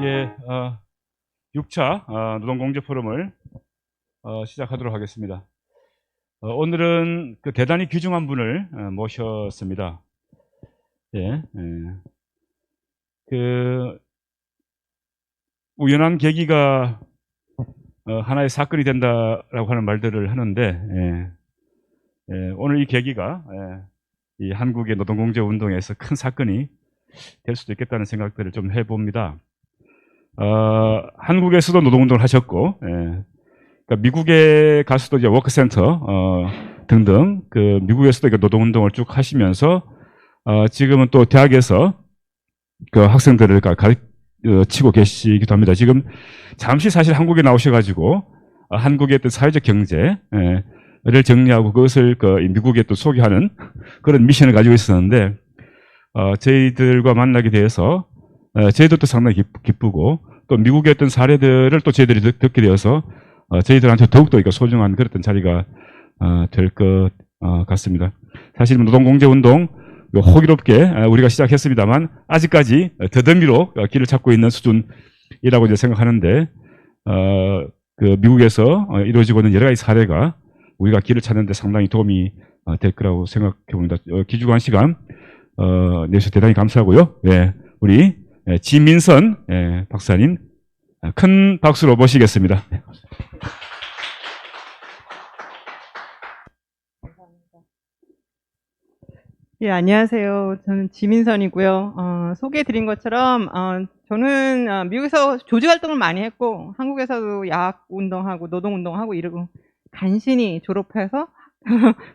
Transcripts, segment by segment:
예, 6차 노동공제 포럼을 시작하도록 하겠습니다. 오늘은 그 대단히 귀중한 분을 모셨습니다. 예, 그 우연한 계기가 하나의 사건이 된다라고 하는 말들을 하는데, 오늘 이 계기가 이 한국의 노동공제 운동에서 큰 사건이 될 수도 있겠다는 생각들을 좀 해봅니다. 한국에서도 노동운동을 하셨고, 그러니까 미국에 가서도 이제 워크센터 등등 그 미국에서도 노동운동을 쭉 하시면서 지금은 또 대학에서 그 학생들을 가르치고 계시기도 합니다. 지금 잠시 사실 한국에 나오셔가지고 한국의 어떤 사회적 경제를 정리하고 그것을 미국에 또 소개하는 그런 미션을 가지고 있었는데, 저희들과 만나게 돼서 저희들도 상당히 기쁘고, 또 미국의 어떤 사례들을 또 저희들이 듣게 되어서 저희들한테 더욱더 소중한 그런 자리가 될 것 같습니다. 사실 노동공제운동 호기롭게 우리가 시작했습니다만 아직까지 더듬이로 길을 찾고 있는 수준이라고 이제 생각하는데, 그 미국에서 이루어지고 있는 여러 가지 사례가 우리가 길을 찾는 데 상당히 도움이 될 거라고 생각해 봅니다. 귀중한 시간 내주셔서 대단히 감사하고요. 우리 지민선 박사님 큰 박수로 모시겠습니다. 예, 안녕하세요. 저는 지민선이고요. 소개해드린 것처럼 저는 미국에서 조직 활동을 많이 했고 한국에서도 야학 운동하고 노동 운동하고 이러고 간신히 졸업해서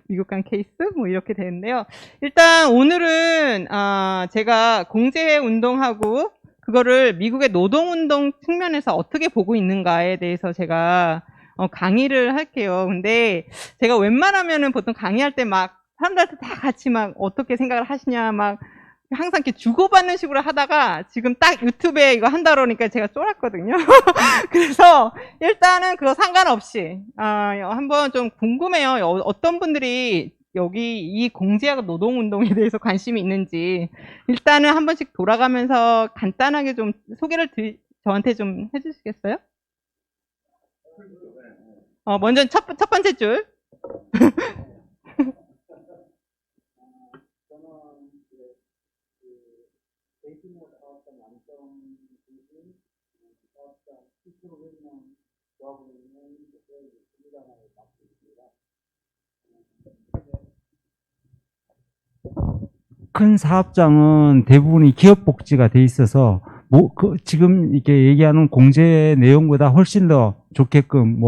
미국 간 케이스 뭐 이렇게 되는데요. 일단 오늘은 제가 공제 운동하고 그거를 미국의 노동 운동 측면에서 어떻게 보고 있는가에 대해서 제가 강의를 할게요. 근데 제가 웬만하면은 보통 강의할 때 막 사람들한테 다 같이 막 어떻게 생각을 하시냐 막 항상 이렇게 주고받는 식으로 하다가 지금 딱 유튜브에 이거 한다 그러니까 제가 쫄았거든요. 그래서 일단은 그거 상관없이 한번 좀 궁금해요. 어떤 분들이 여기 이 공제하고 노동운동에 대해서 관심이 있는지 일단은 한 번씩 돌아가면서 간단하게 좀 소개를 저한테 좀 해주시겠어요? 먼저 첫 번째 줄. 큰 사업장은 대부분이 기업 복지가 돼 있어서 지금 이렇게 얘기하는 공제 내용보다 훨씬 더 좋게끔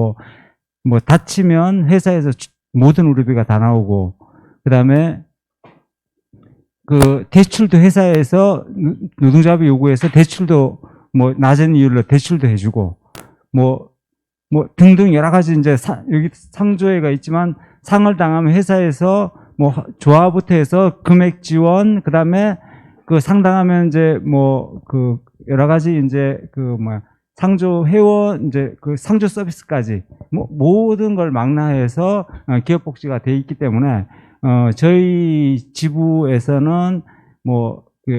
다치면 회사에서 모든 의료비가 다 나오고, 그다음에 그 대출도 회사에서 노동자비 요구해서 대출도 낮은 이율로 대출도 해주고 등등 여러 가지 이제 여기 상조회가 있지만 상을 당하면 회사에서 조합부터 해서 금액 지원, 그다음에 그 상당하면 이제 그 여러 가지 이제 상조 회원 이제 그 상조 서비스까지 모든 걸 망라해서 기업 복지가 돼 있기 때문에 저희 지부에서는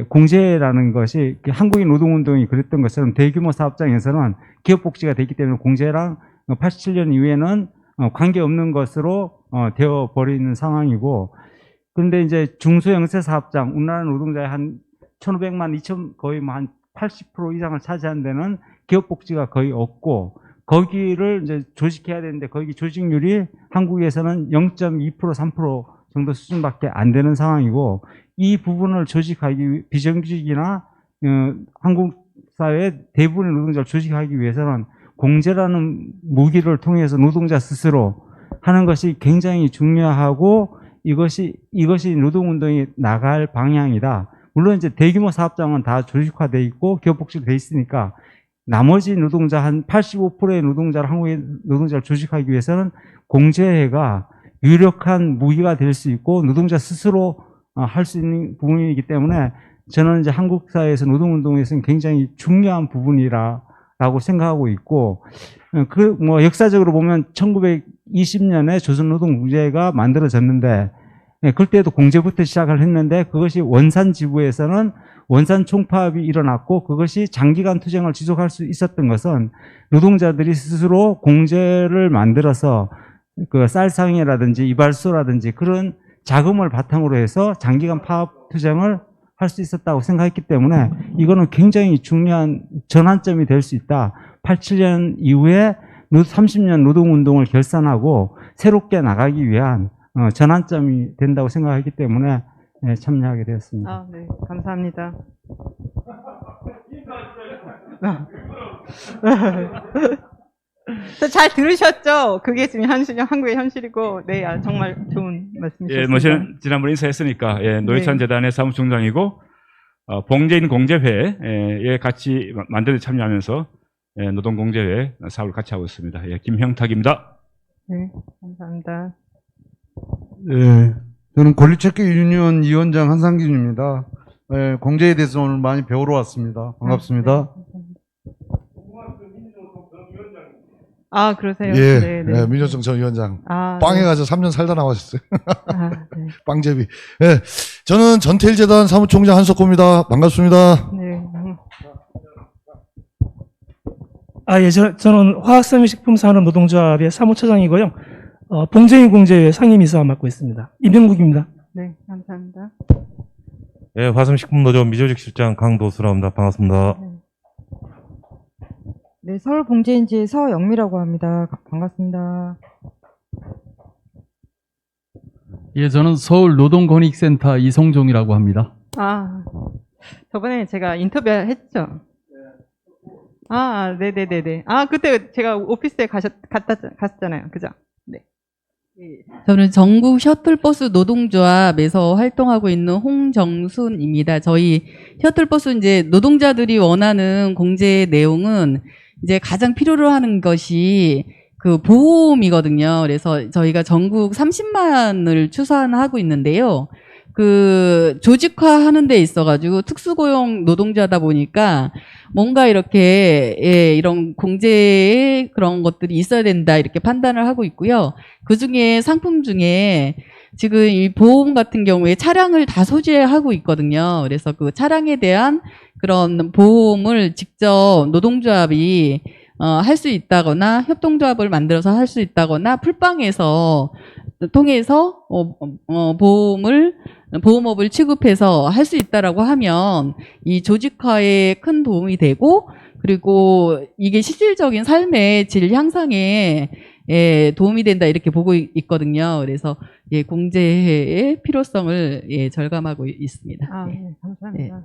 공제라는 것이 한국인 노동운동이 그랬던 것처럼 대규모 사업장에서는 기업 복지가 돼 있기 때문에 공제랑 87년 이후에는 관계없는 것으로 되어 버리는 상황이고, 그런데 이제 중소형세 사업장, 우리나라 노동자의 한 1,500만, 2,000 거의 한 80% 이상을 차지하는 데는 기업 복지가 거의 없고, 거기를 이제 조직해야 되는데 거기 조직률이 한국에서는 0.2%, 3% 정도 수준밖에 안 되는 상황이고, 이 부분을 조직하기 비정규직이나 한국 사회 대부분의 노동자를 조직하기 위해서는 공제라는 무기를 통해서 노동자 스스로 하는 것이 굉장히 중요하고, 이것이 노동운동이 나갈 방향이다. 물론 이제 대규모 사업장은 다 조직화되어 있고 기업복지로 되어 있으니까 나머지 노동자 한 85%의 노동자를, 한국의 노동자를 조직하기 위해서는 공제가 유력한 무기가 될 수 있고 노동자 스스로 할 수 있는 부분이기 때문에 저는 이제 한국 사회에서 노동운동에서는 굉장히 중요한 부분이라고 생각하고 있고, 역사적으로 보면 1920년에 조선노동공제가 만들어졌는데 예, 그때도 공제부터 시작을 했는데 그것이 원산 지부에서는 원산 총파업이 일어났고 그것이 장기간 투쟁을 지속할 수 있었던 것은 노동자들이 스스로 공제를 만들어서 그 쌀상이라든지 이발소라든지 그런 자금을 바탕으로 해서 장기간 파업 투쟁을 할 수 있었다고 생각했기 때문에 이거는 굉장히 중요한 전환점이 될 수 있다. 87년 이후에 30년 노동운동을 결산하고 새롭게 나가기 위한 전환점이 된다고 생각하기 때문에 참여하게 되었습니다. 아, 네. 감사합니다. 잘 들으셨죠? 그게 지금 한국의 현실이고, 네, 정말 좋은 말씀이셨습니다. 예, 뭐 지난번 인사했으니까 노회찬 네. 재단의 사무총장이고 봉제인 공제회에 같이 만드는 데 참여하면서 노동공제회 사업을 같이 하고 있습니다. 예, 김형탁입니다. 네, 감사합니다. 예, 저는 권리체크 유니온 위원장 한상균입니다. 예, 공제에 대해서 오늘 많이 배우러 왔습니다. 반갑습니다. 아, 그러세요? 예, 네, 네. 민주노총 전 위원장. 아, 빵에 네. 가서 3년 살다 나왔어요. 아, 네. 빵제비. 예, 저는 전태일재단 사무총장 한석호입니다. 반갑습니다. 네. 예, 저는 화학산업식품산업 노동조합의 사무처장이고요. 봉제인 공제회 상임이사 맡고 있습니다. 임병국입니다. 네, 감사합니다. 예, 화성식품노조 미조직 실장 강도수라입니다. 반갑습니다. 네, 서울봉제인지의 서영미라고 합니다. 반갑습니다. 예, 저는 서울노동권익센터 이성종이라고 합니다. 아, 저번에 제가 인터뷰 했죠? 아, 네네네네. 아, 그때 제가 오피스에 갔었잖아요. 그죠? 네. 저는 전국 셔틀버스 노동조합에서 활동하고 있는 홍정순입니다. 저희 셔틀버스 이제 노동자들이 원하는 공제 내용은 이제 가장 필요로 하는 것이 그 보험이거든요. 그래서 저희가 전국 30만을 추산하고 있는데요. 그 조직화하는 데 있어가지고 특수고용 노동자다 보니까 뭔가 이렇게 이런 공제의 그런 것들이 있어야 된다 이렇게 판단을 하고 있고요. 그 중에 상품 중에 지금 이 보험 같은 경우에 차량을 다 소지하고 있거든요. 그래서 그 차량에 대한 그런 보험을 직접 노동조합이 할 수 있다거나 협동조합을 만들어서 할 수 있다거나 풀빵에서 통해서 보험업을 취급해서 할 수 있다라고 하면 이 조직화에 큰 도움이 되고 그리고 이게 실질적인 삶의 질 향상에 도움이 된다 이렇게 보고 있거든요. 그래서 공제의 필요성을 절감하고 있습니다. 아, 네, 감사합니다.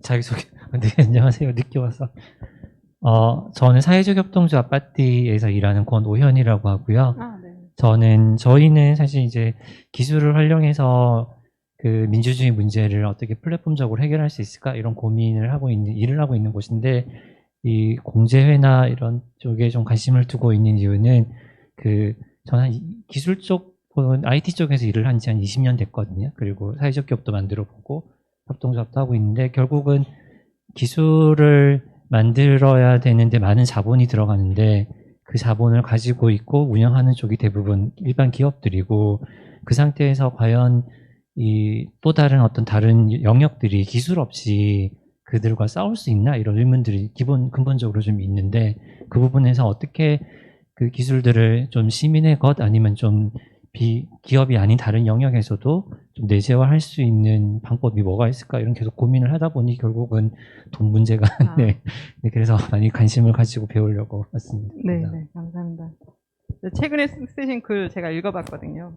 자기소개. 네, 안녕하세요. 늦게 와서. 저는 사회적 협동조합 빠띠에서 일하는 권오현이라고 하고요. 아, 네. 저희는 사실 이제 기술을 활용해서 그 민주주의 문제를 어떻게 플랫폼적으로 해결할 수 있을까 이런 고민을 하고 있는 일을 하고 있는 곳인데 이 공제회나 이런 쪽에 좀 관심을 두고 있는 이유는 저는 기술 쪽 혹은 IT 쪽에서 일을 한 지 한 20년 됐거든요. 그리고 사회적 기업도 만들어 보고 협동조합도 하고 있는데 결국은 기술을 만들어야 되는데 많은 자본이 들어가는데 그 자본을 가지고 있고 운영하는 쪽이 대부분 일반 기업들이고 그 상태에서 과연 이 또 다른 어떤 다른 영역들이 기술 없이 그들과 싸울 수 있나 이런 의문들이 근본적으로 좀 있는데 그 부분에서 어떻게 그 기술들을 좀 시민의 것 아니면 좀 기업이 아닌 다른 영역에서도 좀 내재화할 수 있는 방법이 뭐가 있을까 이런 계속 고민을 하다 보니 결국은 돈 문제가 네, 그래서 많이 관심을 가지고 배우려고 왔습니다. 네, 네, 감사합니다. 최근에 쓰신 글 제가 읽어봤거든요.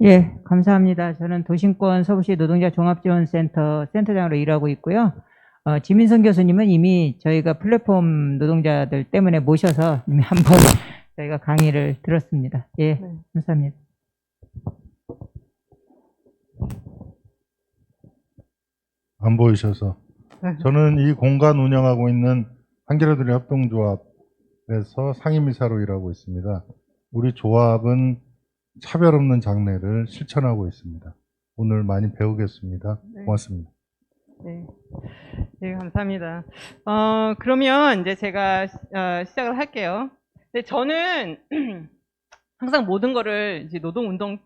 예, 감사합니다. 저는 도심권 서울시 노동자 종합지원센터 센터장으로 일하고 있고요. 지민선 교수님은 이미 저희가 플랫폼 노동자들 때문에 모셔서 이미 한번 저희가 강의를 들었습니다. 예, 네. 감사합니다. 안 보이셔서. 저는 이 공간 운영하고 있는 한겨레들의 협동조합에서 상임이사로 일하고 있습니다. 우리 조합은 차별 없는 장래를 실천하고 있습니다. 오늘 많이 배우겠습니다. 네. 고맙습니다. 네. 네, 감사합니다. 그러면 이제 제가 시작을 할게요. 근데 저는 항상 모든 거를 이제 노동운동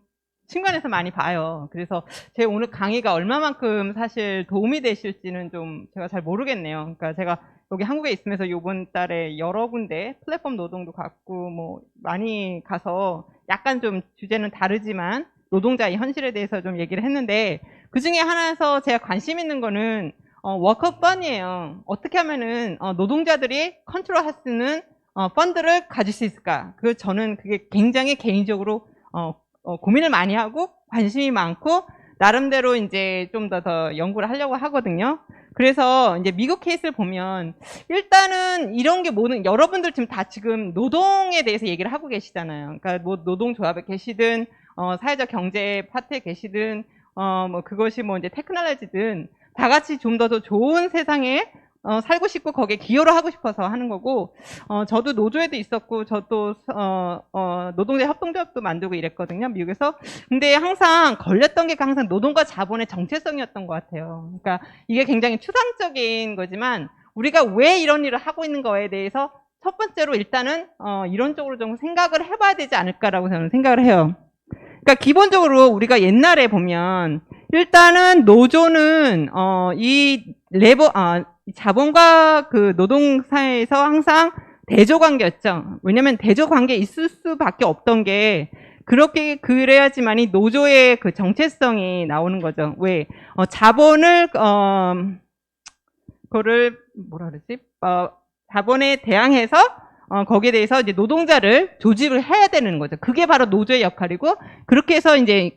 측면에서 많이 봐요. 그래서 제 오늘 강의가 얼마만큼 사실 도움이 되실지는 좀 제가 잘 모르겠네요. 그러니까 제가 여기 한국에 있으면서 이번 달에 여러 군데 플랫폼 노동도 갔고 뭐 많이 가서 약간 좀 주제는 다르지만 노동자의 현실에 대해서 좀 얘기를 했는데 그 중에 하나에서 제가 관심 있는 거는 워커 펀이에요. 어떻게 하면은 노동자들이 컨트롤할 수 있는 펀드를 가질 수 있을까? 저는 그게 굉장히 개인적으로 고민을 많이 하고 관심이 많고 나름대로 이제 좀 더 연구를 하려고 하거든요. 그래서 이제 미국 케이스를 보면 일단은 이런 게 모든 여러분들 지금 노동에 대해서 얘기를 하고 계시잖아요. 그러니까 뭐 노동조합에 계시든 사회적 경제 파트에 계시든 뭐 그것이 뭐 이제 테크놀로지든 다 같이 좀 더 좋은 세상에 살고 싶고 거기에 기여를 하고 싶어서 하는 거고 저도 노조에도 있었고 저도 노동자 협동조합도 만들고 이랬거든요, 미국에서. 근데 항상 걸렸던 게 항상 노동과 자본의 정체성이었던 것 같아요. 그러니까 이게 굉장히 추상적인 거지만 우리가 왜 이런 일을 하고 있는 거에 대해서 첫 번째로 일단은 이론적으로 좀 생각을 해봐야 되지 않을까라고 저는 생각을 해요. 그러니까 기본적으로 우리가 옛날에 보면 일단은 노조는 이 자본과 그 노동사회에서 항상 대조 관계였죠. 왜냐면 대조 관계에 있을 수밖에 없던 게 그래야지만이 노조의 그 정체성이 나오는 거죠. 왜? 자본을 그거를 뭐라 그러지? 자본에 대항해서 거기에 대해서 이제 노동자를 조직을 해야 되는 거죠. 그게 바로 노조의 역할이고 그렇게 해서 이제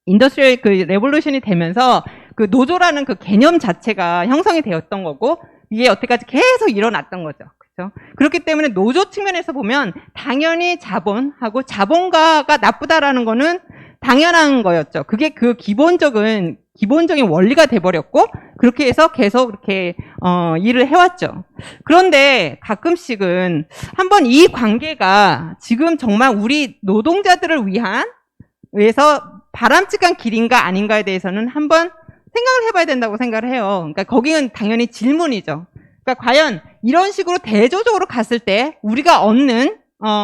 인더스트리얼 레볼루션이 되면서 그 노조라는 그 개념 자체가 형성이 되었던 거고 이게 여태까지 계속 일어났던 거죠. 그렇죠? 그렇기 때문에 노조 측면에서 보면 당연히 자본하고 자본가가 나쁘다라는 거는 당연한 거였죠. 그게 그 기본적인 원리가 돼버렸고 그렇게 해서 계속 이렇게 일을 해왔죠. 그런데 가끔씩은 한번 이 관계가 지금 정말 우리 노동자들을 위해서 바람직한 길인가 아닌가에 대해서는 한번 생각을 해봐야 된다고 생각을 해요. 그러니까 거기는 당연히 질문이죠. 그러니까 과연 이런 식으로 대조적으로 갔을 때 우리가 얻는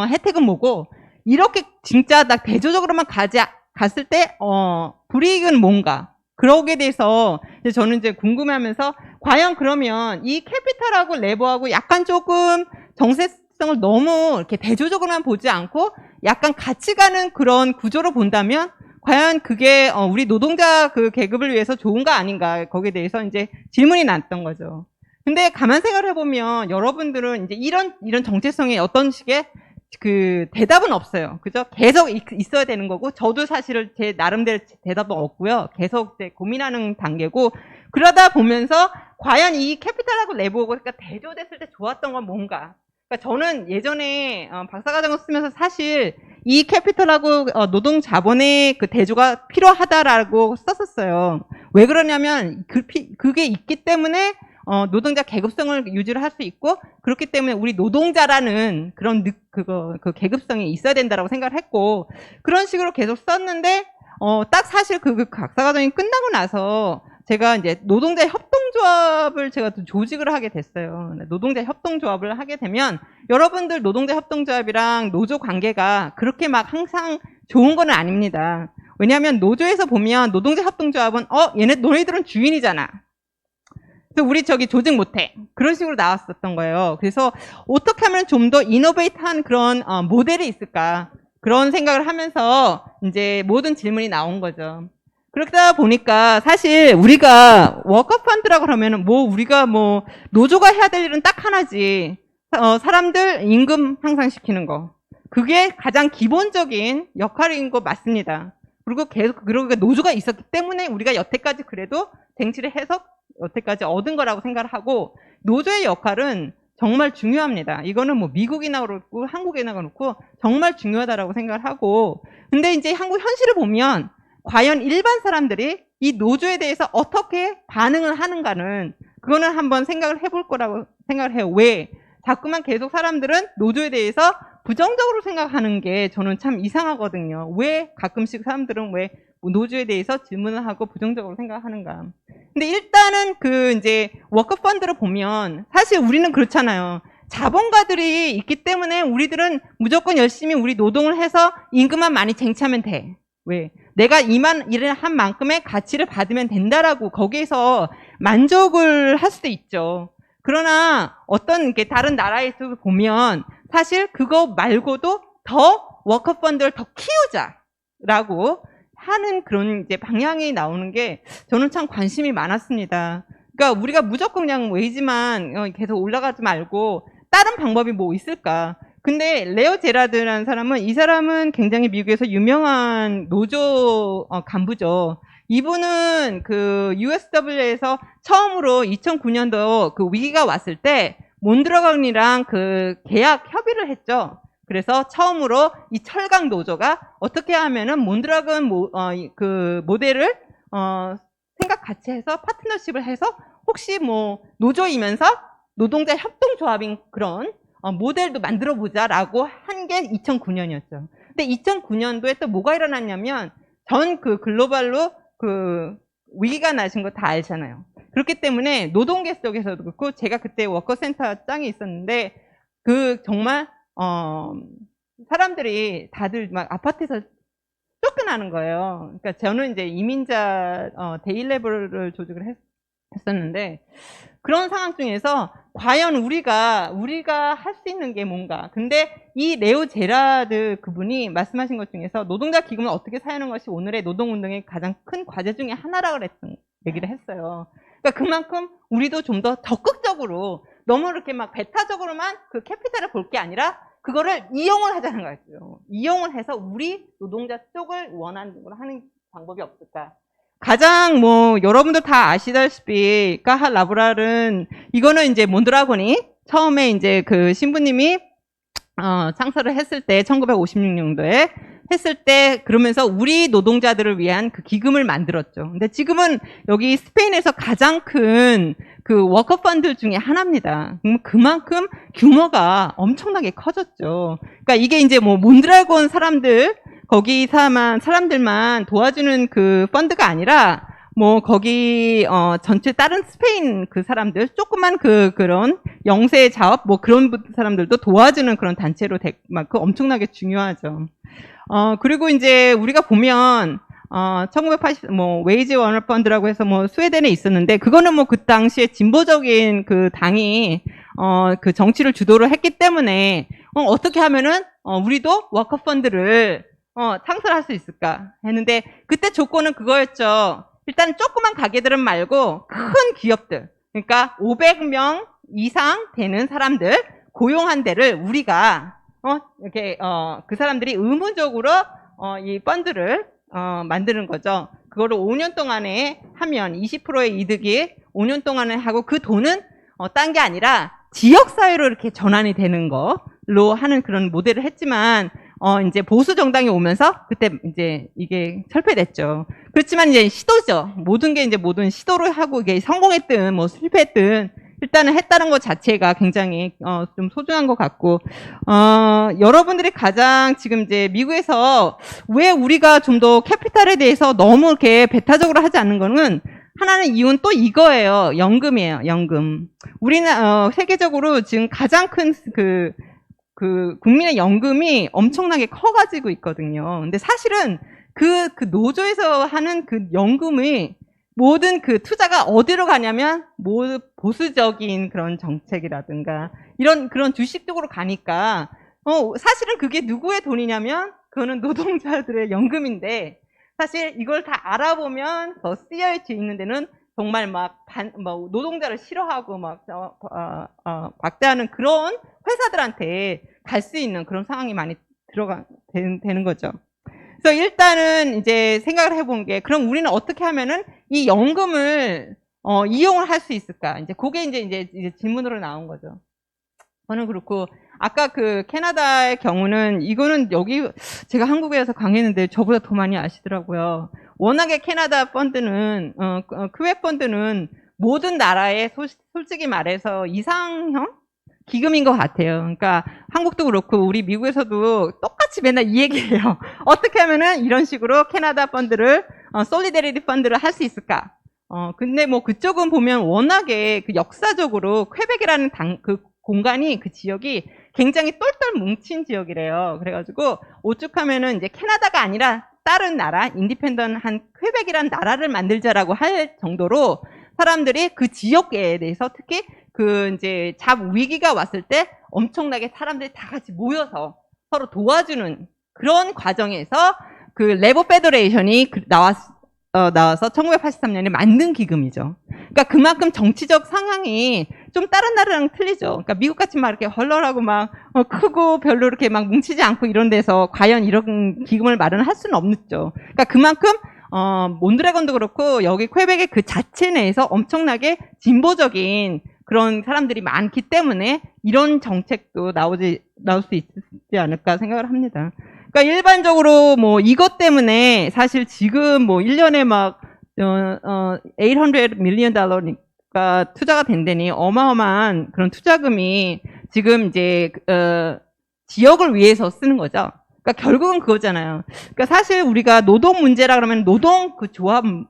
혜택은 뭐고 이렇게 진짜 딱 대조적으로만 갔을 때 불이익은 뭔가 그러게 대해서 이제 저는 이제 궁금해하면서 과연 그러면 이 캐피탈하고 레버하고 약간 조금 정체성을 너무 이렇게 대조적으로만 보지 않고 약간 같이 가는 그런 구조로 본다면 과연 그게 우리 노동자 그 계급을 위해서 좋은가 아닌가 거기에 대해서 이제 질문이 났던 거죠. 근데 가만 생각을 해보면 여러분들은 이제 이런 정체성에 어떤 식의 그 대답은 없어요. 그죠? 계속 있어야 되는 거고 저도 사실은 제 나름대로 대답은 없고요. 계속 이제 고민하는 단계고 그러다 보면서 과연 이 캐피탈하고 레버가 대조됐을 때 좋았던 건 뭔가. 그러니까 저는 예전에 박사과정을 쓰면서 사실 이 캐피탈하고 노동 자본의 그 대조가 필요하다라고 썼었어요. 왜 그러냐면 그게 있기 때문에 노동자 계급성을 유지를 할 수 있고 그렇기 때문에 우리 노동자라는 그런 그 계급성이 있어야 된다라고 생각을 했고 그런 식으로 계속 썼는데 딱 사실 그 박사과정이 끝나고 나서 제가 이제 노동자 협동조합을 제가 또 조직을 하게 됐어요. 노동자 협동조합을 하게 되면 여러분들 노동자 협동조합이랑 노조 관계가 그렇게 막 항상 좋은 건 아닙니다. 왜냐하면 노조에서 보면 노동자 협동조합은 너희들은 주인이잖아. 그래서 우리 저기 조직 못해. 그런 식으로 나왔었던 거예요. 그래서 어떻게 하면 좀 더 이노베이트한 그런 모델이 있을까 그런 생각을 하면서 이제 모든 질문이 나온 거죠. 그러다 보니까 사실 우리가 워커펀드라고 그러면은 우리가 노조가 해야 될 일은 딱 하나지. 사람들 임금 향상시키는 거. 그게 가장 기본적인 역할인 거 맞습니다. 그리고 계속 노조가 있었기 때문에 우리가 여태까지 그래도 쟁취를 해서 여태까지 얻은 거라고 생각을 하고 노조의 역할은 정말 중요합니다. 이거는 미국이나 그렇고 한국이나 그렇고 정말 중요하다라고 생각을 하고 근데 이제 한국 현실을 보면 과연 일반 사람들이 이 노조에 대해서 어떻게 반응을 하는가는 그거는 한번 생각을 해볼 거라고 생각을 해요. 왜? 자꾸만 계속 사람들은 노조에 대해서 부정적으로 생각하는 게 저는 참 이상하거든요. 왜 가끔씩 사람들은 왜 노조에 대해서 질문을 하고 부정적으로 생각하는가. 근데 일단은 이제 워커펀드를 보면 사실 우리는 그렇잖아요. 자본가들이 있기 때문에 우리들은 무조건 열심히 우리 노동을 해서 임금만 많이 쟁취하면 돼. 왜? 내가 이만 일을 한 만큼의 가치를 받으면 된다라고 거기에서 만족을 할 수도 있죠. 그러나 어떤 게 다른 나라에서 보면 사실 그거 말고도 더 워커펀드를 더 키우자라고 하는 그런 이제 방향이 나오는 게 저는 참 관심이 많았습니다. 그러니까 우리가 무조건 그냥 웨이지만 계속 올라가지 말고 다른 방법이 뭐 있을까? 근데 레오 제라드라는 사람은 이 사람은 굉장히 미국에서 유명한 노조 간부죠. 이분은 그 USW에서 처음으로 2009년도 그 위기가 왔을 때 몬드라곤이랑 그 계약 협의를 했죠. 그래서 처음으로 이 철강 노조가 어떻게 하면은 몬드라곤 그 모델을 생각 같이 해서 파트너십을 해서 혹시 뭐 노조이면서 노동자 협동조합인 그런 모델도 만들어 보자라고 한 게 2009년이었죠. 근데 2009년도에 또 뭐가 일어났냐면 전 그 글로벌로 그 위기가 나신 거 다 알잖아요. 그렇기 때문에 노동계 속에서도 그렇고 제가 그때 워커센터 짱에 있었는데 그 정말 사람들이 다들 막 아파트에서 쫓겨나는 거예요. 그러니까 저는 이제 이민자 데일레버를 조직을 했었는데 그런 상황 중에서 과연 우리가 할 수 있는 게 뭔가. 근데 이 레오 제라드 그분이 말씀하신 것 중에서 노동자 기금을 어떻게 사용하는 것이 오늘의 노동운동의 가장 큰 과제 중에 하나라고 얘기를 했어요. 그러니까 그만큼 우리도 좀 더 적극적으로 너무 이렇게 막 배타적으로만 그 캐피탈을 볼 게 아니라 그거를 이용을 하자는 거죠. 이용을 해서 우리 노동자 쪽을 원하는 걸 하는 방법이 없을까. 가장 뭐 여러분들 다 아시다시피 까하 라브랄은 이거는 이제 몬드라곤이 처음에 이제 그 신부님이 창설을 했을 때 1956년도에 했을 때 그러면서 우리 노동자들을 위한 그 기금을 만들었죠. 근데 지금은 여기 스페인에서 가장 큰 그 워커펀드 중에 하나입니다. 그만큼 규모가 엄청나게 커졌죠. 그러니까 이게 이제 뭐 몬드라곤 사람들 거기 사람들만 도와주는 그 펀드가 아니라 뭐 거기 전체 다른 스페인 그 사람들 조그만 그런 영세 자업 뭐 그런 사람들도 도와주는 그런 단체로 막 그 엄청나게 중요하죠. 그리고 이제 우리가 보면 1980 뭐 웨이지 워너 펀드라고 해서 뭐 스웨덴에 있었는데 그거는 뭐 그 당시에 진보적인 그 당이 그 정치를 주도를 했기 때문에 어떻게 하면은 우리도 워커 펀드를 창설할 수 있을까 했는데 그때 조건은 그거였죠. 일단 조그만 가게들은 말고 큰 기업들, 그러니까 500명 이상 되는 사람들 고용한 데를 우리가 이렇게 그 사람들이 의무적으로 이 펀드를 만드는 거죠. 그거를 5년 동안에 하면 20%의 이득이 5년 동안에 하고 그 돈은 딴 게 아니라 지역 사회로 이렇게 전환이 되는 거로 하는 그런 모델을 했지만 이제 보수 정당이 오면서 그때 이제 이게 철폐됐죠. 그렇지만 이제 시도죠. 모든 게 이제 모든 시도를 하고 이게 성공했든 뭐 실패했든 일단은 했다는 것 자체가 굉장히 좀 소중한 것 같고 여러분들이 가장 지금 이제 미국에서 왜 우리가 좀 더 캐피탈에 대해서 너무 이렇게 배타적으로 하지 않는 거는 하나는 이유는 또 이거예요. 연금이에요. 연금. 우리는 세계적으로 지금 가장 큰 그 국민의 연금이 엄청나게 커가지고 있거든요. 근데 사실은 그 노조에서 하는 그 연금이 모든 그 투자가 어디로 가냐면 모두 보수적인 그런 정책이라든가 이런 그런 주식 쪽으로 가니까 사실은 그게 누구의 돈이냐면 그거는 노동자들의 연금인데 사실 이걸 다 알아보면 더 쓰여 있는 데는 정말 막 노동자를 싫어하고 막 박대하는 그런 회사들한테 갈 수 있는 그런 상황이 많이 되는 거죠. 그래서 일단은 이제 생각을 해본 게 그럼 우리는 어떻게 하면은 이 연금을 이용을 할 수 있을까? 이제 그게 이제 질문으로 나온 거죠. 저는 그렇고 아까 그 캐나다의 경우는 이거는 여기 제가 한국에서 강의했는데 저보다 더 많이 아시더라고요. 워낙에 캐나다 펀드는 크웨 펀드는 모든 나라에 솔직히 말해서 이상형 기금인 것 같아요. 그러니까 한국도 그렇고 우리 미국에서도 똑같이 맨날 이 얘기해요. 어떻게 하면은 이런 식으로 캐나다 펀드를 솔리데리티 펀드를 할 수 있을까? 근데 뭐 그쪽은 보면 워낙에 그 역사적으로 퀘벡이라는 그 공간이 그 지역이 굉장히 똘똘 뭉친 지역이래요. 그래가지고 오죽하면은 이제 캐나다가 아니라 다른 나라, 인디펜던한 퀘벡이란 나라를 만들자라고 할 정도로 사람들이 그 지역에 대해서 특히 그 이제 잡 위기가 왔을 때 엄청나게 사람들이 다 같이 모여서 서로 도와주는 그런 과정에서 그 레버 페더레이션이 나와서 1983년에 만든 기금이죠. 그러니까 그만큼 정치적 상황이 좀 다른 나라랑 틀리죠. 그러니까 미국같이 막 이렇게 헐렁하고 막 크고 별로 이렇게 막 뭉치지 않고 이런 데서 과연 이런 기금을 마련할 수는 없죠. 그러니까 그만큼 몬드래곤도 그렇고 여기 퀘벡의 그 자체 내에서 엄청나게 진보적인 그런 사람들이 많기 때문에 이런 정책도 나올 수 있지 않을까 생각을 합니다. 그러니까 일반적으로 뭐 이것 때문에 사실 지금 뭐 1년에 막 $800 million 투자가 된다니 어마어마한 그런 투자금이 지금 이제 지역을 위해서 쓰는 거죠. 그러니까 결국은 그거잖아요. 그러니까 사실 우리가 노동 문제라 그러면 노동 그 조합원의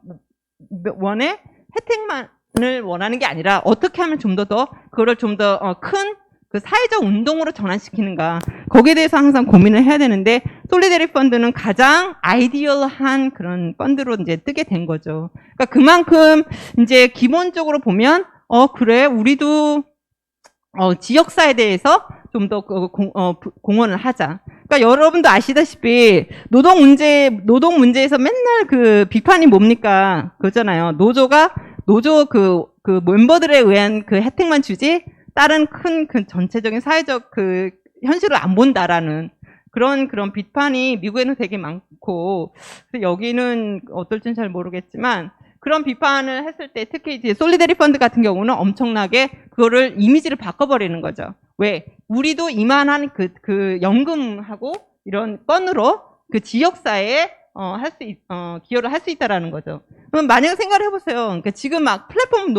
혜택만을 원하는 게 아니라 어떻게 하면 좀 더 그거를 좀 더 큰 그 사회적 운동으로 전환시키는가 거기에 대해서 항상 고민을 해야 되는데 솔리데리 펀드는 가장 아이디얼한 그런 펀드로 이제 뜨게 된 거죠. 그러니까 그만큼 이제 기본적으로 보면 그래 우리도 지역사에 대해서 좀 더 공헌을 하자. 그러니까 여러분도 아시다시피 노동 문제에서 맨날 그 비판이 뭡니까? 그거잖아요. 노조 그 멤버들에 의한 그 혜택만 주지 다른 큰 그 전체적인 사회적 그 현실을 안 본다라는 그런 비판이 미국에는 되게 많고 여기는 어떨지는 잘 모르겠지만 그런 비판을 했을 때 특히 이제 솔리데리 펀드 같은 경우는 엄청나게 그거를 이미지를 바꿔버리는 거죠. 왜? 우리도 이만한 그 연금하고 이런 건으로 그 지역사회에 기여를 할 수 있다라는 거죠. 그럼 만약에 생각을 해보세요. 그러니까 지금 막 플랫폼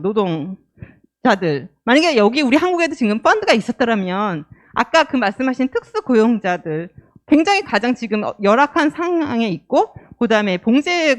노동자들 만약에 여기 우리 한국에도 지금 펀드가 있었더라면 아까 그 말씀하신 특수 고용자들 굉장히 가장 지금 열악한 상황에 있고 그다음에 봉제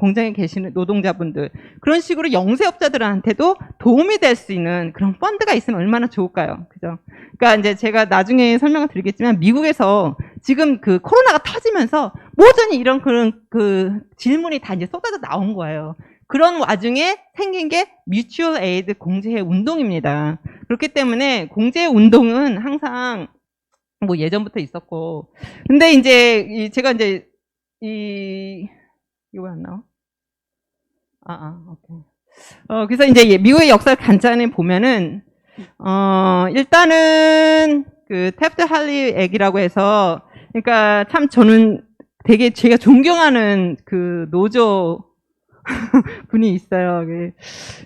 공장에 계시는 노동자분들 그런 식으로 영세업자들한테도 도움이 될 수 있는 그런 펀드가 있으면 얼마나 좋을까요? 그죠? 그러니까 이제 제가 나중에 설명을 드리겠지만 미국에서 지금 그 코로나가 터지면서 모든 이런 그런 그 질문이 다 이제 쏟아져 나온 거예요. 그런 와중에 생긴 게 뮤추얼 에이드 공제회 운동입니다. 그렇기 때문에 공제회 운동은 항상 뭐 예전부터 있었고 근데 이제 제가 이제 이거 안 나와? 오케이. 그래서 이제 미국의 역사를 간단히 보면은, 일단은 그 탭트 할리 액이라고 해서, 그러니까 참 저는 되게 제가 존경하는 그 노조 분이 있어요.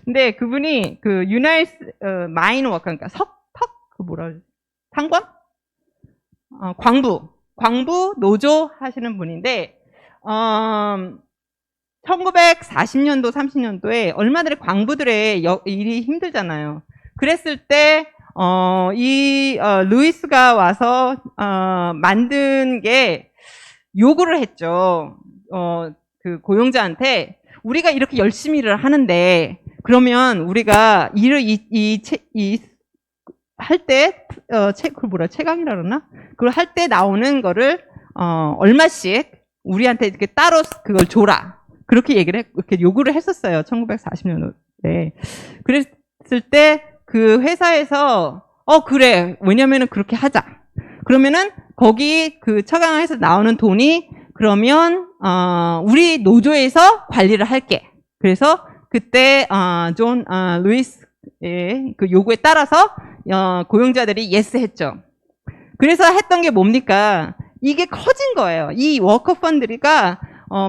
근데 그분이 그 유나이스 마인 워커, 그러니까 그 뭐라 그러지? 상관? 광부 노조 하시는 분인데, 1940년도, 30년도에 얼마들의 광부들의 일이 힘들잖아요. 그랬을 때, 루이스가 와서, 만든 게 요구를 했죠. 그 고용자한테, 우리가 이렇게 열심히 일을 하는데, 그러면 우리가 할 때, 그걸 뭐라, 채광이라 그러나? 그걸 할 때 나오는 거를, 얼마씩 우리한테 이렇게 따로 그걸 줘라. 그렇게 그렇게 요구를 했었어요. 1940년도에. 그랬을 때 그 회사에서, 그래. 왜냐면은 그렇게 하자. 그러면은 거기 그 처강에서 나오는 돈이 그러면, 우리 노조에서 관리를 할게. 그래서 그때, 루이스의 그 요구에 따라서, 고용자들이 예스 했죠. 그래서 했던 게 뭡니까? 이게 커진 거예요. 이 워커 펀드가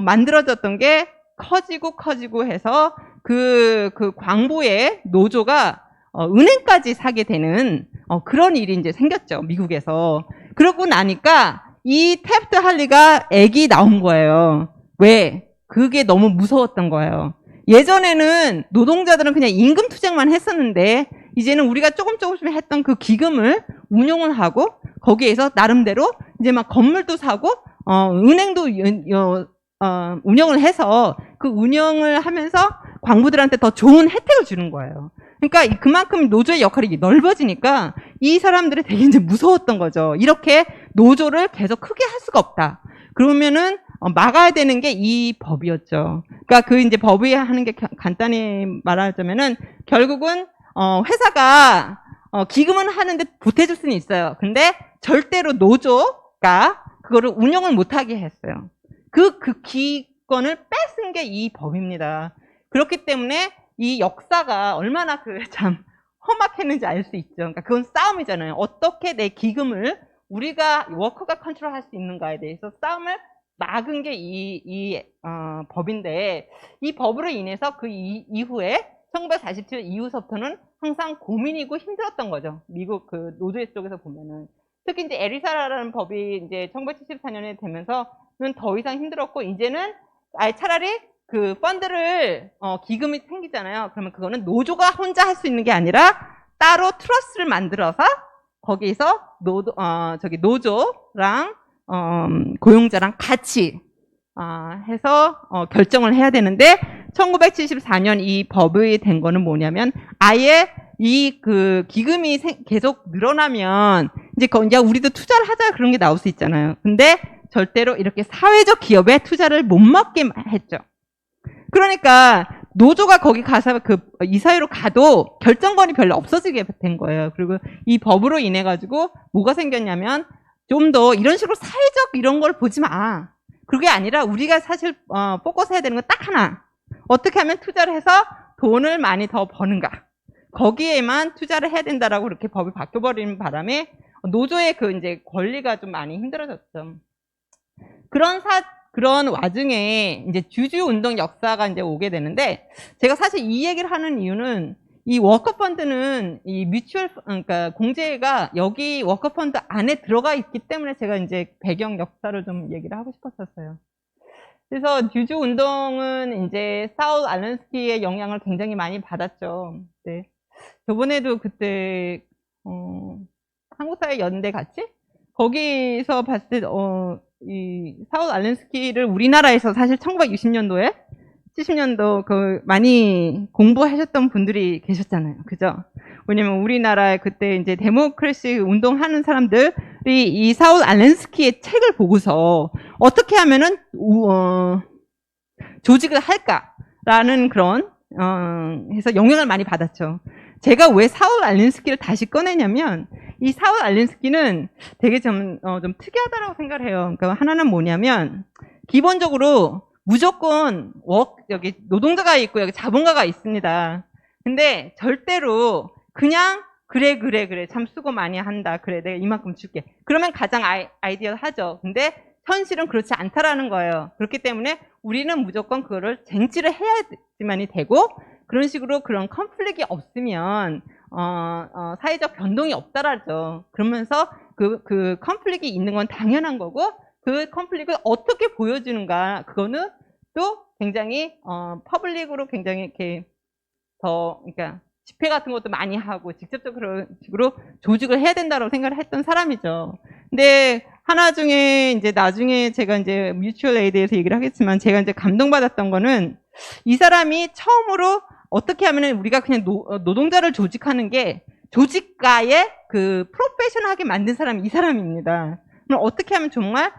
만들어졌던 게 커지고 해서 그 광부의 노조가 은행까지 사게 되는 그런 일이 이제 생겼죠. 미국에서. 그러고 나니까 이 탭트 할리가 액이 나온 거예요. 왜? 그게 너무 무서웠던 거예요. 예전에는 노동자들은 그냥 임금 투쟁만 했었는데 이제는 우리가 조금씩 했던 그 기금을 운용을 하고 거기에서 나름대로 이제 막 건물도 사고 은행도 운영을 해서 그 운영을 하면서 광부들한테 더 좋은 혜택을 주는 거예요. 그러니까 그만큼 노조의 역할이 넓어지니까 이 사람들이 되게 이제 무서웠던 거죠. 이렇게 노조를 계속 크게 할 수가 없다. 그러면은 막아야 되는 게 이 법이었죠. 그러니까 그 이제 법이 하는 게 간단히 말하자면은 결국은 회사가 기금은 하는데 보태줄 수는 있어요. 근데 절대로 노조가 그거를 운영을 못하게 했어요. 그 기권을 뺏은 게 이 법입니다. 그렇기 때문에 이 역사가 얼마나 참 험악했는지 알 수 있죠. 그러니까 그건 싸움이잖아요. 어떻게 내 기금을 우리가 워커가 컨트롤할 수 있는가에 대해서 싸움을 막은 게 이 법인데, 이 법으로 인해서 그 이후에 1947 이후서부터는 항상 고민이고 힘들었던 거죠. 미국 그 노조 쪽에서 보면은. 특히 이제 에리사라는 법이 이제 1974년에 되면서는 더 이상 힘들었고, 이제는 아예 차라리 그 펀드를 기금이 생기잖아요. 그러면 그거는 노조가 혼자 할 수 있는 게 아니라 따로 트러스트를 만들어서 거기서 노조랑 고용자랑 같이 해서 결정을 해야 되는데, 1974년 이 법이 된 거는 뭐냐면, 아예 이 그 기금이 계속 늘어나면 이제 우리도 투자를 하자 그런 게 나올 수 있잖아요. 근데 절대로 이렇게 사회적 기업에 투자를 못 먹게 했죠. 그러니까 노조가 거기 가서 그 이사회로 가도 결정권이 별로 없어지게 된 거예요. 그리고 이 법으로 인해 가지고 뭐가 생겼냐면, 좀 더 이런 식으로 사회적 이런 걸 보지 마. 그게 아니라 우리가 사실 포커스 해야 되는 건 딱 하나. 어떻게 하면 투자를 해서 돈을 많이 더 버는가. 거기에만 투자를 해야 된다라고 그렇게 법이 바뀌어버리는 바람에 노조의 그 이제 권리가 좀 많이 힘들어졌죠. 그런 와중에 이제 주주 운동 역사가 이제 오게 되는데, 제가 사실 이 얘기를 하는 이유는 이 워커펀드는 이 그러니까 공제가 여기 워커펀드 안에 들어가 있기 때문에 제가 이제 배경 역사를 좀 얘기를 하고 싶었었어요. 그래서 주주 운동은 이제 사울 알렌스키의 영향을 굉장히 많이 받았죠. 네. 저번에도 그때 한국사회 연대 같이 거기서 봤을 때 이 사울 알렌스키를 우리나라에서 사실 1960년도에 70년도 많이 공부하셨던 분들이 계셨잖아요. 그죠? 왜냐면 우리나라에 그때 이제 데모크래시 운동하는 사람들이 이 사울 알렌스키의 책을 보고서 어떻게 하면은 조직을 할까라는 그런 해서 영향을 많이 받았죠. 제가 왜 사울 알렌스키를 다시 꺼내냐면, 이 사울 알렌스키는 되게 좀 특이하다라고 생각을 해요. 그러니까 하나는 뭐냐면, 기본적으로 무조건 여기 노동자가 있고 여기 자본가가 있습니다. 근데 절대로 그냥 그래 참 수고 많이 한다. 그래 내가 이만큼 줄게. 그러면 가장 아이디어하죠. 근데 현실은 그렇지 않다라는 거예요. 그렇기 때문에 우리는 무조건 그거를 쟁취를 해야지만이 되고, 그런 식으로 그런 컨플릭이 없으면 사회적 변동이 없다라죠. 그러면서 그 컨플릭이 있는 건 당연한 거고, 그 컨플릭을 어떻게 보여주는가, 그거는 또 굉장히 퍼블릭으로 굉장히 이렇게 그러니까 집회 같은 것도 많이 하고 직접적으로 그런 식으로 조직을 해야 된다고 생각을 했던 사람이죠. 근데 하나 중에 이제 나중에 제가 이제 뮤추얼 에이드에서 얘기를 하겠지만, 제가 이제 감동받았던 거는, 이 사람이 처음으로 어떻게 하면은 우리가 그냥 노동자를 조직하는 게 조직가에 그 프로페셔널하게 만든 사람이 이 사람입니다. 그럼 어떻게 하면 정말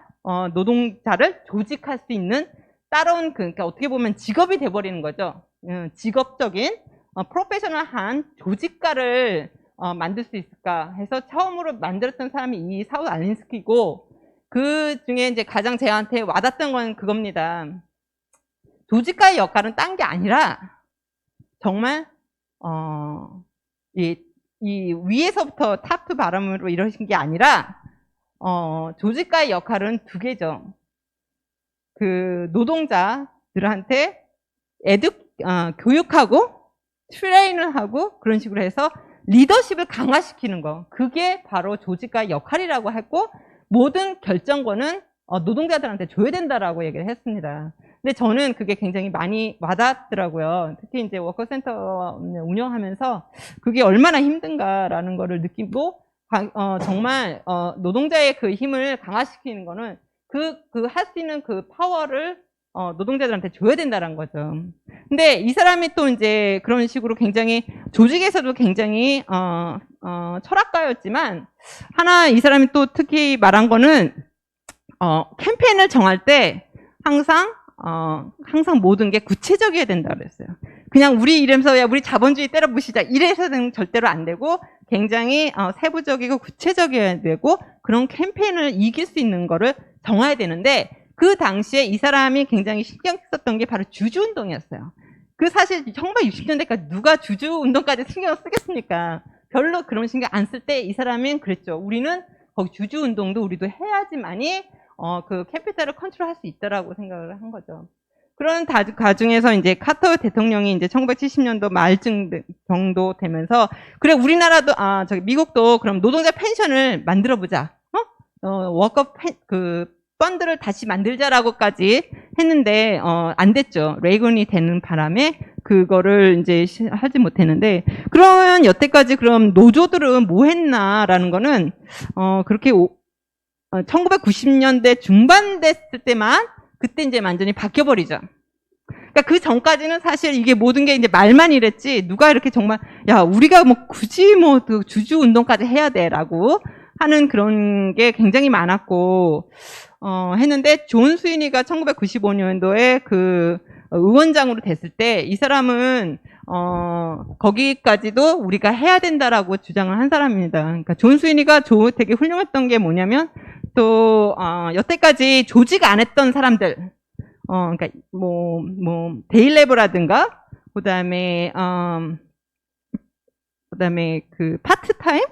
노동자를 조직할 수 있는 따로운 그러니까 어떻게 보면 직업이 돼버리는 거죠. 직업적인 프로페셔널한 조직가를 만들 수 있을까 해서 처음으로 만들었던 사람이 이 사울 알렌스키고, 그 중에 이제 가장 제한테 와닿던 건 그겁니다. 조직가의 역할은 딴 게 아니라 정말 이 위에서부터 탑 투 바람으로 이러신 게 아니라 조직가의 역할은 두 개죠. 그 노동자들한테 교육하고 트레인을 하고 그런 식으로 해서 리더십을 강화시키는 거, 그게 바로 조직가의 역할이라고 했고, 모든 결정권은 노동자들한테 줘야 된다라고 얘기를 했습니다. 근데 저는 그게 굉장히 많이 와닿더라고요. 특히 이제 워커센터 운영하면서 그게 얼마나 힘든가라는 거를 느끼고, 정말 노동자의 그 힘을 강화시키는 거는 할 수 있는 그 파워를 노동자들한테 줘야 된다는 거죠. 근데 이 사람이 또 이제 그런 식으로 굉장히 조직에서도 굉장히 철학가였지만 하나 이 사람이 또 특히 말한 거는 캠페인을 정할 때 항상 모든 게 구체적이어야 된다 그랬어요. 그냥 우리 이러면서 야 우리 자본주의 때려 부시자 이래서는 절대로 안 되고 굉장히 세부적이고 구체적이어야 되고 그런 캠페인을 이길 수 있는 거를 정해야 되는데 그 당시에 이 사람이 굉장히 신경 썼던 게 바로 주주운동이었어요. 그 사실 1960년대까지 누가 주주운동까지 신경을 쓰겠습니까? 별로 그런 신경 안 쓸 때 이 사람은 그랬죠. 우리는 거기 주주운동도 우리도 해야지만이 그 캐피탈을 컨트롤할 수 있다라고 생각을 한 거죠. 그런 과정에서 이제 카터 대통령이 이제 1970년도 말쯤 정도 되면서 그래 우리나라도 저기 미국도 그럼 노동자 펜션을 만들어 보자. 워커 펀드를 다시 만들자라고까지 했는데 안 됐죠. 레이건이 되는 바람에 그거를 이제 하지 못했는데 그러면 여태까지 그럼 노조들은 뭐 했나라는 거는 그렇게 1990년대 중반 됐을 때만 그때 이제 완전히 바뀌어버리죠. 그러니까 그 전까지는 사실 이게 모든 게 이제 말만 이랬지 누가 이렇게 정말 야 우리가 뭐 굳이 뭐 그 주주 운동까지 해야 돼라고 하는 그런 게 굉장히 많았고 했는데 존 스위니가 1995년도에 그 의원장으로 됐을 때 이 사람은 거기까지도 우리가 해야 된다라고 주장을 한 사람입니다. 그러니까 존 스위니가 되게 훌륭했던 게 뭐냐면 또 여태까지 조직 안 했던 사람들 그러니까 뭐 데일레버라든가 그다음에 그 파트타임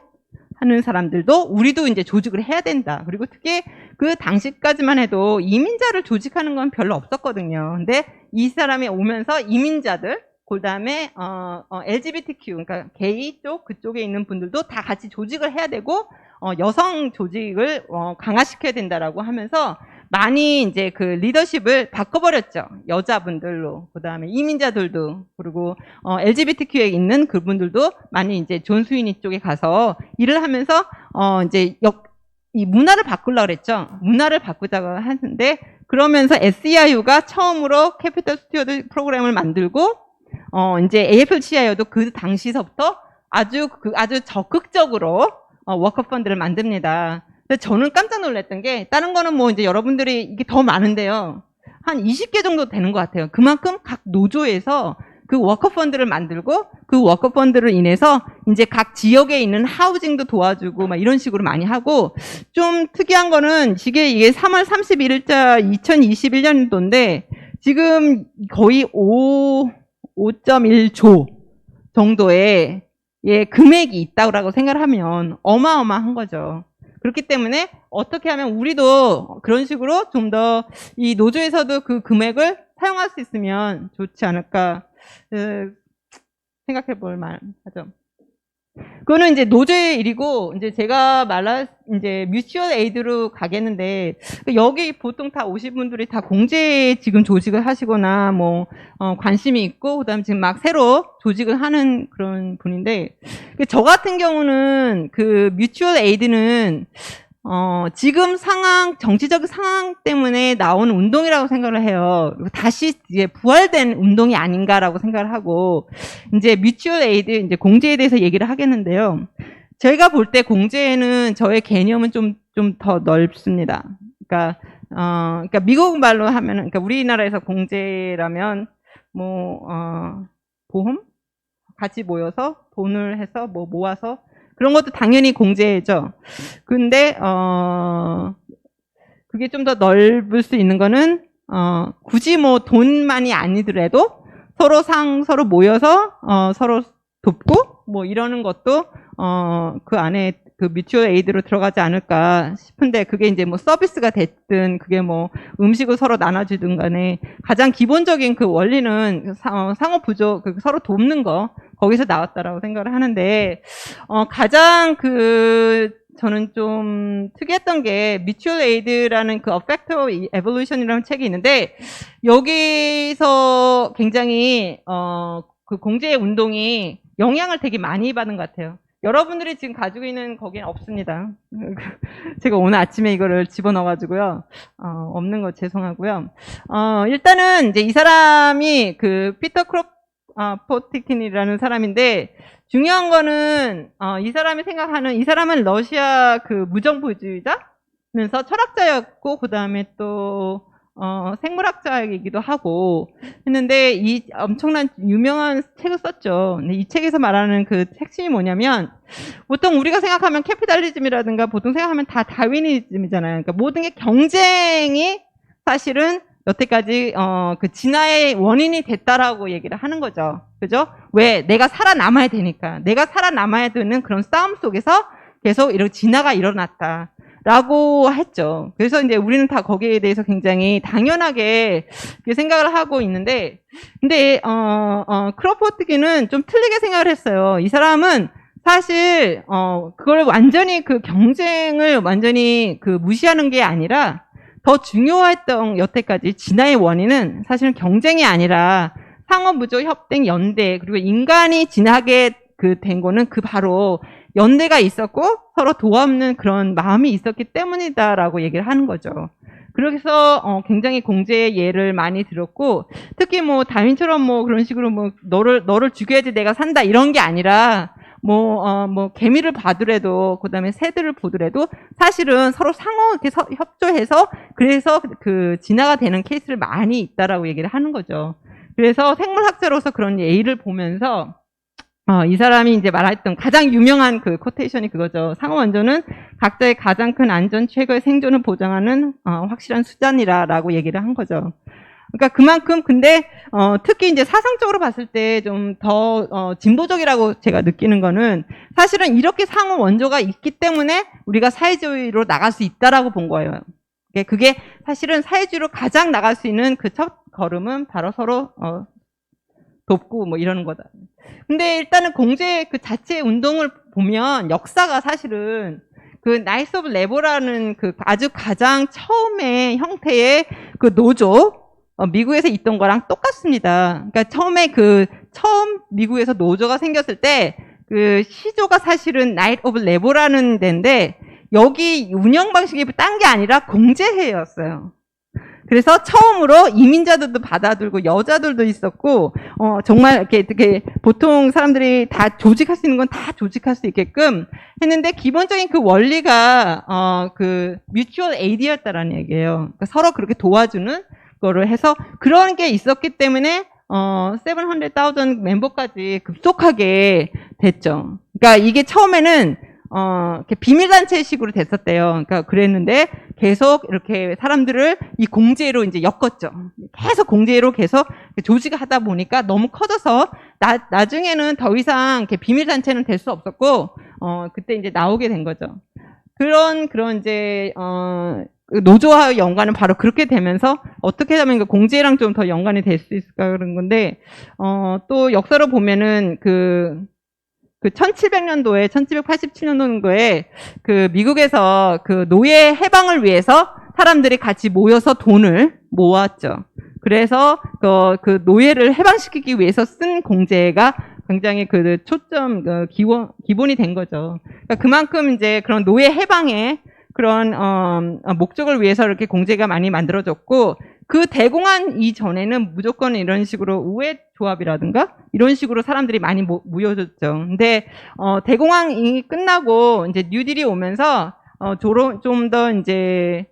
하는 사람들도 우리도 이제 조직을 해야 된다. 그리고 특히 그 당시까지만 해도 이민자를 조직하는 건 별로 없었거든요. 근데 이 사람이 오면서 이민자들, 그다음에 LGBTQ, 그러니까 게이 쪽 그쪽에 있는 분들도 다 같이 조직을 해야 되고 여성 조직을 강화시켜야 된다라고 하면서 많이 이제 그 리더십을 바꿔버렸죠. 여자분들로. 그다음에 이민자들도 그리고 LGBTQ에 있는 그분들도 많이 이제 존 스위니 쪽에 가서 일을 하면서 이제 이 문화를 바꾸려고 그랬죠. 문화를 바꾸자고 하는데 그러면서 SEIU가 처음으로 캐피털 스튜어드 프로그램을 만들고 이제 AFL-CIO도 그 당시서부터 아주 적극적으로 워커 펀드를 만듭니다. 근데 저는 깜짝 놀랐던 게 다른 거는 뭐 이제 여러분들이 이게 더 많은데요. 한 20개 정도 되는 것 같아요. 그만큼 각 노조에서 그 워커 펀드를 만들고 그 워커 펀드를 인해서 이제 각 지역에 있는 하우징도 도와주고 막 이런 식으로 많이 하고 좀 특이한 거는 이게 3월 31일자 2021년도인데 지금 거의 5.1조 정도의 금액이 있다고 생각을 하면 어마어마한 거죠. 그렇기 때문에 어떻게 하면 우리도 그런 식으로 좀 더 이 노조에서도 그 금액을 사용할 수 있으면 좋지 않을까 생각해 볼 만하죠. 그거는 이제 노조의 일이고 이제 제가 이제 뮤추얼 에이드로 가겠는데 여기 보통 다 오신 분들이 다 공제 지금 조직을 하시거나 뭐 관심이 있고 그다음에 지금 막 새로 조직을 하는 그런 분인데 저 같은 경우는 그 뮤추얼 에이드는 지금 정치적 상황 때문에 나오는 운동이라고 생각을 해요. 다시 이제 부활된 운동이 아닌가라고 생각을 하고, 이제 뮤추얼 에이드, 이제 공제에 대해서 얘기를 하겠는데요. 저희가 볼 때 공제는 저의 개념은 좀 더 넓습니다. 그러니까 미국 말로 하면은, 그러니까 우리나라에서 공제라면, 보험? 같이 모여서 돈을 해서 모아서 그런 것도 당연히 공제죠. 근데 그게 좀 더 넓을 수 있는 거는 굳이 돈만이 아니더라도 서로 모여서 서로 돕고 이러는 것도 그 안에 그 뮤추얼 에이드로 들어가지 않을까 싶은데 그게 이제 서비스가 됐든 그게 음식을 서로 나눠주든 간에 가장 기본적인 그 원리는 상호 부족 서로 돕는 거 거기서 나왔다라고 생각을 하는데 가장 저는 좀 특이했던 게 뮤추얼 에이드라는 그 어펙터 에볼루션이라는 책이 있는데 여기서 굉장히 그 공제 운동이 영향을 되게 많이 받은 것 같아요. 여러분들이 지금 가지고 있는 거기는 없습니다. 제가 오늘 아침에 이거를 집어넣어가지고요. 없는 거 죄송하고요. 일단은 이제 이 사람이 그 피터 포티킨이라는 사람인데 중요한 거는 이 사람이 생각하는 이 사람은 러시아 그 무정부주의자면서 철학자였고 그 다음에 또 생물학자이기도 하고 했는데 이 엄청난 유명한 책을 썼죠. 근데 이 책에서 말하는 그 핵심이 뭐냐면 보통 우리가 생각하면 캐피탈리즘이라든가 보통 생각하면 다 다윈이즘이잖아요. 그러니까 모든 게 경쟁이 사실은 여태까지 그 진화의 원인이 됐다라고 얘기를 하는 거죠. 그죠? 왜? 내가 살아남아야 되니까. 내가 살아남아야 되는 그런 싸움 속에서 계속 이렇게 진화가 일어났다. 라고 했죠. 그래서 이제 우리는 다 거기에 대해서 굉장히 당연하게 생각을 하고 있는데, 근데, 크로포트기는 좀 틀리게 생각을 했어요. 이 사람은 사실, 그걸 완전히 그 경쟁을 완전히 그 무시하는 게 아니라 더 중요했던 여태까지 진화의 원인은 사실은 경쟁이 아니라 상호무조 협동 연대 그리고 인간이 진하게 된 거는 그 바로 연대가 있었고 서로 도와주는 그런 마음이 있었기 때문이다라고 얘기를 하는 거죠. 그래서 굉장히 공제의 예를 많이 들었고 특히 뭐 다윈처럼 뭐 그런 식으로 뭐 너를 죽여야지 내가 산다 이런 게 아니라 뭐 개미를 봐더라도 그다음에 새들을 보더라도 사실은 서로 상호 이렇게 협조해서 그래서 그 진화가 되는 케이스를 많이 있다라고 얘기를 하는 거죠. 그래서 생물학자로서 그런 예의를 보면서 이 사람이 이제 말했던 가장 유명한 그 코테이션이 그거죠. 상호 원조는 각자의 가장 큰 안전, 최고의 생존을 보장하는 확실한 수단이라라고 얘기를 한 거죠. 그러니까 그만큼 근데 특히 이제 사상적으로 봤을 때 좀 더 진보적이라고 제가 느끼는 거는 사실은 이렇게 상호 원조가 있기 때문에 우리가 사회주의로 나갈 수 있다라고 본 거예요. 그게 사실은 사회주의로 가장 나갈 수 있는 그 첫 걸음은 바로 서로 돕고 뭐 이러는 거다. 근데 일단은 공제 그 자체 운동을 보면 역사가 사실은 그 나이트 오브 레버라는 그 아주 가장 처음의 형태의 그 노조 미국에서 있던 거랑 똑같습니다. 그러니까 처음에 처음 미국에서 노조가 생겼을 때 그 시조가 사실은 나이트 오브 레버라는 데인데 여기 운영 방식이 딴 게 아니라 공제회였어요. 그래서 처음으로 이민자들도 받아들고 여자들도 있었고 정말 이렇게 보통 사람들이 다 조직할 수 있는 건 다 조직할 수 있게끔 했는데 기본적인 그 원리가 그 뮤추얼 에이드였다라는 얘기예요. 그러니까 서로 그렇게 도와주는 거를 해서 그런 게 있었기 때문에 700,000 멤버까지 급속하게 됐죠. 그러니까 이게 처음에는 이렇게 비밀단체식으로 됐었대요. 그러니까 그랬는데 계속 이렇게 사람들을 이 공제로 이제 엮었죠. 계속 공제로 계속 조직을 하다 보니까 너무 커져서 나중에는 더 이상 이렇게 비밀단체는 될 수 없었고, 그때 이제 나오게 된 거죠. 그런 이제, 노조와 연관은 바로 그렇게 되면서 어떻게 하면 그 공제랑 좀 더 연관이 될 수 있을까 그런 건데, 또 역사로 보면은 그 1700년도에 1787년도에 그 미국에서 그 노예 해방을 위해서 사람들이 같이 모여서 돈을 모았죠. 그래서 그 노예를 해방시키기 위해서 쓴 공제가 굉장히 그 초점 기본이 된 거죠. 그러니까 그만큼 이제 그런 노예 해방의 그런 목적을 위해서 이렇게 공제가 많이 만들어졌고 그 대공황 이전에는 무조건 이런 식으로 우회 조합이라든가 이런 식으로 사람들이 많이 모여졌죠. 근데 대공황이 끝나고 이제 뉴딜이 오면서 좀 더 이제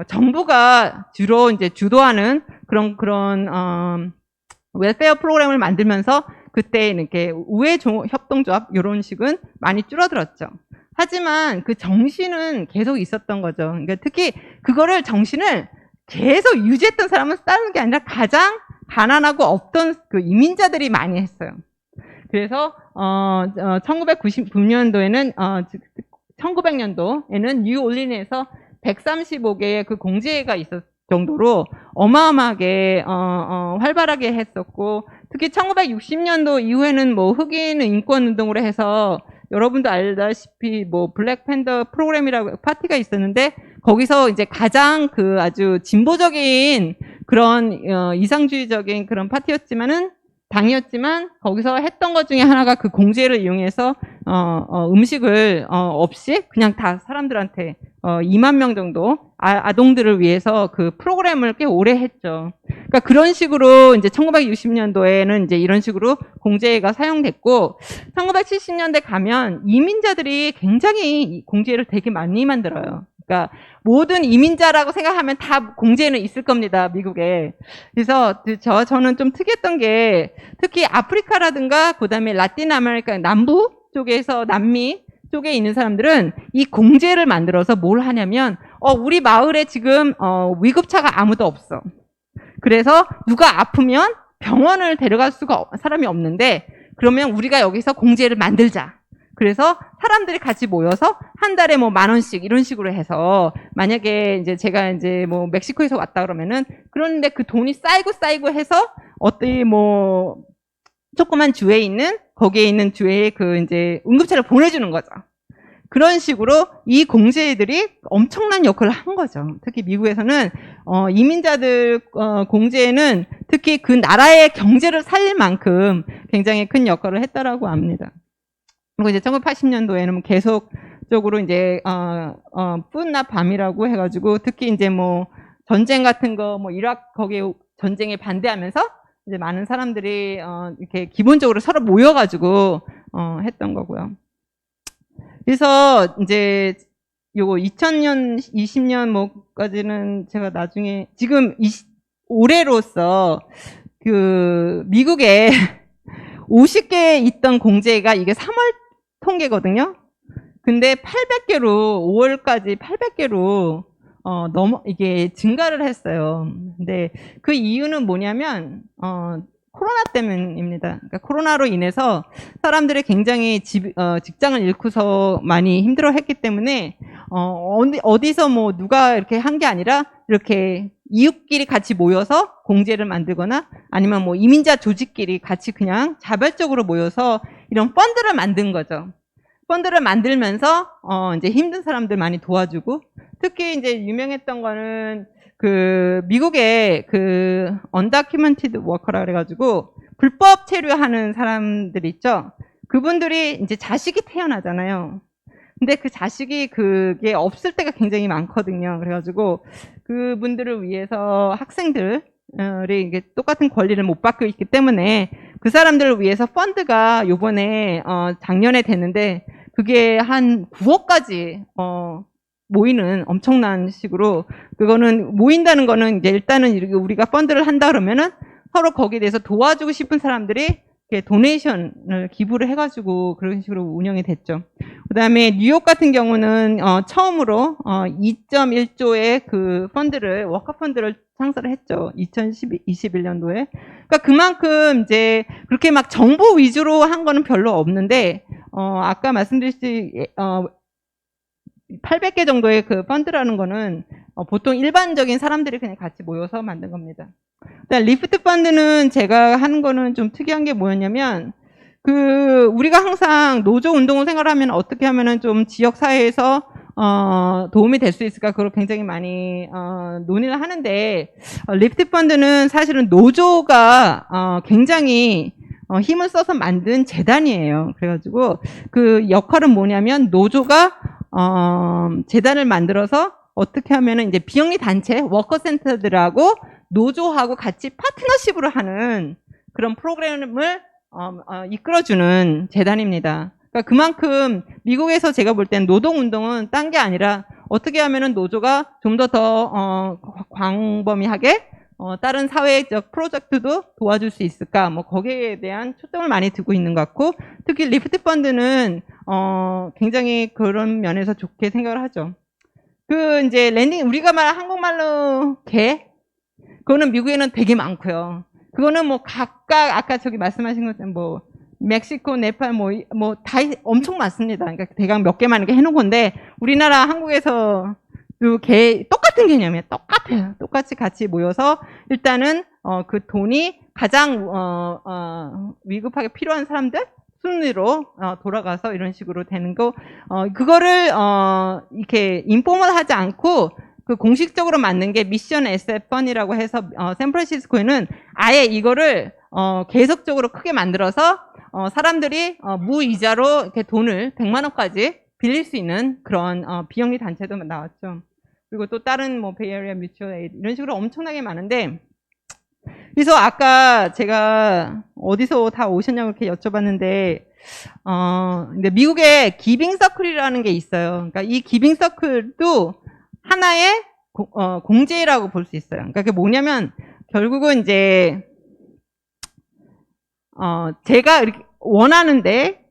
정부가 주로 이제 주도하는 그런 웰페어 프로그램을 만들면서 그때 이렇게 우회 협동조합 이런 식은 많이 줄어들었죠. 하지만 그 정신은 계속 있었던 거죠. 그러니까 특히 그거를 정신을 계속 유지했던 사람은 다른 게 아니라 가장 가난하고 없던 그 이민자들이 많이 했어요. 그래서 1999년도에는 1900년도에는 뉴올리언에서 135개의 그 공제회가 있었 정도로 어마어마하게 활발하게 했었고 특히 1960년도 이후에는 뭐 흑인 인권 운동으로 해서 여러분도 알다시피 뭐 블랙팬더 프로그램이라고 파티가 있었는데 거기서 이제 가장 그 아주 진보적인 그런 이상주의적인 그런 파티였지만은 당이었지만 거기서 했던 것 중에 하나가 그 공제를 이용해서 음식을 없이 그냥 다 사람들한테 2만 명 정도 아동들을 위해서 그 프로그램을 꽤 오래 했죠. 그러니까 그런 식으로 이제 1960년도에는 이제 이런 식으로 공제가 사용됐고 1970년대 가면 이민자들이 굉장히 공제를 되게 많이 만들어요. 그러니까 모든 이민자라고 생각하면 다 공제는 있을 겁니다, 미국에. 그래서 저는 좀 특이했던 게 특히 아프리카라든가 그다음에 라틴 아메리카 남부 쪽에서 남미 쪽에 있는 사람들은 이 공제를 만들어서 뭘 하냐면 우리 마을에 지금 위급차가 아무도 없어. 그래서 누가 아프면 병원을 데려갈 수가 사람이 없는데 그러면 우리가 여기서 공제를 만들자. 그래서 사람들이 같이 모여서 한 달에 뭐 10,000원씩 이런 식으로 해서 만약에 이제 제가 이제 뭐 멕시코에서 왔다 그러면은 그런데 그 돈이 쌓이고 해서 어떤 뭐 조그만 주에 있는 거기에 있는 주에 그 이제 응급차를 보내주는 거죠. 그런 식으로 이 공제들이 엄청난 역할을 한 거죠. 특히 미국에서는 이민자들 공제는 특히 그 나라의 경제를 살릴 만큼 굉장히 큰 역할을 했다라고 합니다. 그리고 이제 1980년도에는 계속적으로 이제 푸드나 밤이라고 해가지고 특히 이제 뭐 전쟁 같은 거 뭐 이라크 거기에 전쟁에 반대하면서 이제 많은 사람들이 이렇게 기본적으로 서로 모여가지고 했던 거고요. 그래서 이제 요거 2000년, 20년 뭐까지는 제가 나중에 지금 올해로서 그 미국에 50개 있던 공제가 이게 3월 통계거든요. 근데 800개로 5월까지 800개로 이게 증가를 했어요. 근데 그 이유는 뭐냐면 코로나 때문입니다. 그러니까 코로나로 인해서 사람들이 굉장히 직장을 잃고서 많이 힘들어했기 때문에 어디서 뭐 누가 이렇게 한 게 아니라 이렇게 이웃끼리 같이 모여서 공제를 만들거나 아니면 뭐 이민자 조직끼리 같이 그냥 자발적으로 모여서 이런 펀드를 만든 거죠. 펀드를 만들면서 이제 힘든 사람들 많이 도와주고 특히 이제 유명했던 거는 그 미국의 그 언다큐멘티드 워커라 그래가지고 불법 체류하는 사람들 있죠. 그분들이 이제 자식이 태어나잖아요. 근데 그 자식이 그게 없을 때가 굉장히 많거든요. 그래가지고 그분들을 위해서 학생들이 이게 똑같은 권리를 못 받고 있기 때문에 그 사람들을 위해서 펀드가 요번에 작년에 됐는데 그게 한 9억까지 모이는 엄청난 식으로 그거는 모인다는 거는 이제 일단은 이렇게 우리가 펀드를 한다 그러면은 서로 거기에 대해서 도와주고 싶은 사람들이 이렇게 도네이션을 기부를 해가지고 그런 식으로 운영이 됐죠. 그다음에 뉴욕 같은 경우는 처음으로 2.1조의 그 펀드를 워커 펀드를 창설을 했죠. 2021년도에. 그러니까 그만큼 이제 그렇게 막 정보 위주로 한 거는 별로 없는데 아까 말씀드렸듯이 800개 정도의 그 펀드라는 거는 보통 일반적인 사람들이 그냥 같이 모여서 만든 겁니다. 리프트 펀드는 제가 하는 거는 좀 특이한 게 뭐였냐면 그 우리가 항상 노조 운동을 생각하면 어떻게 하면은 좀 지역 사회에서 도움이 될 수 있을까 그걸 굉장히 많이 논의를 하는데 리프트 펀드는 사실은 노조가 굉장히 힘을 써서 만든 재단이에요. 그래가지고 그 역할은 뭐냐면 노조가 재단을 만들어서 어떻게 하면은 이제 비영리 단체 워커센터들하고 노조하고 같이 파트너십으로 하는 그런 프로그램을 이끌어주는 재단입니다. 그러니까 그만큼 미국에서 제가 볼 때는 노동운동은 딴 게 아니라 어떻게 하면은 노조가 좀 더 광범위하게 다른 사회적 프로젝트도 도와줄 수 있을까? 뭐 거기에 대한 초점을 많이 두고 있는 것 같고 특히 리프트 펀드는 굉장히 그런 면에서 좋게 생각을 하죠. 그 이제 랜딩 우리가 말한 한국말로 개 그거는 미국에는 되게 많고요. 그거는 뭐 각각 아까 저기 말씀하신 것처럼 뭐 멕시코, 네팔 뭐 다 엄청 많습니다. 그러니까 대강 몇 개만 이렇게 해놓은 건데 우리나라 한국에서 그 똑같은 개념이에요. 똑같아요. 똑같이 같이 모여서 일단은 그 돈이 가장 위급하게 필요한 사람들 순위로 돌아가서 이런 식으로 되는 거 그거를 이렇게 인포멀하지 않고 그 공식적으로 만든 게 미션 에셋 펀이라고 해서 샌프란시스코에는 아예 이거를 계속적으로 크게 만들어서 사람들이 무이자로 이렇게 돈을 100만 원까지 빌릴 수 있는 그런 비영리 단체도 나왔죠. 그리고 또 다른 뭐 베이에리아 뮤추얼 에이드 이런 식으로 엄청나게 많은데, 그래서 아까 제가 어디서 다 오셨냐고 이렇게 여쭤봤는데, 근데 미국에 기빙 서클이라는 게 있어요. 그러니까 이 기빙 서클도 하나의 공제라고 볼 수 있어요. 그러니까 그게 뭐냐면 결국은 이제 제가 이렇게 원하는데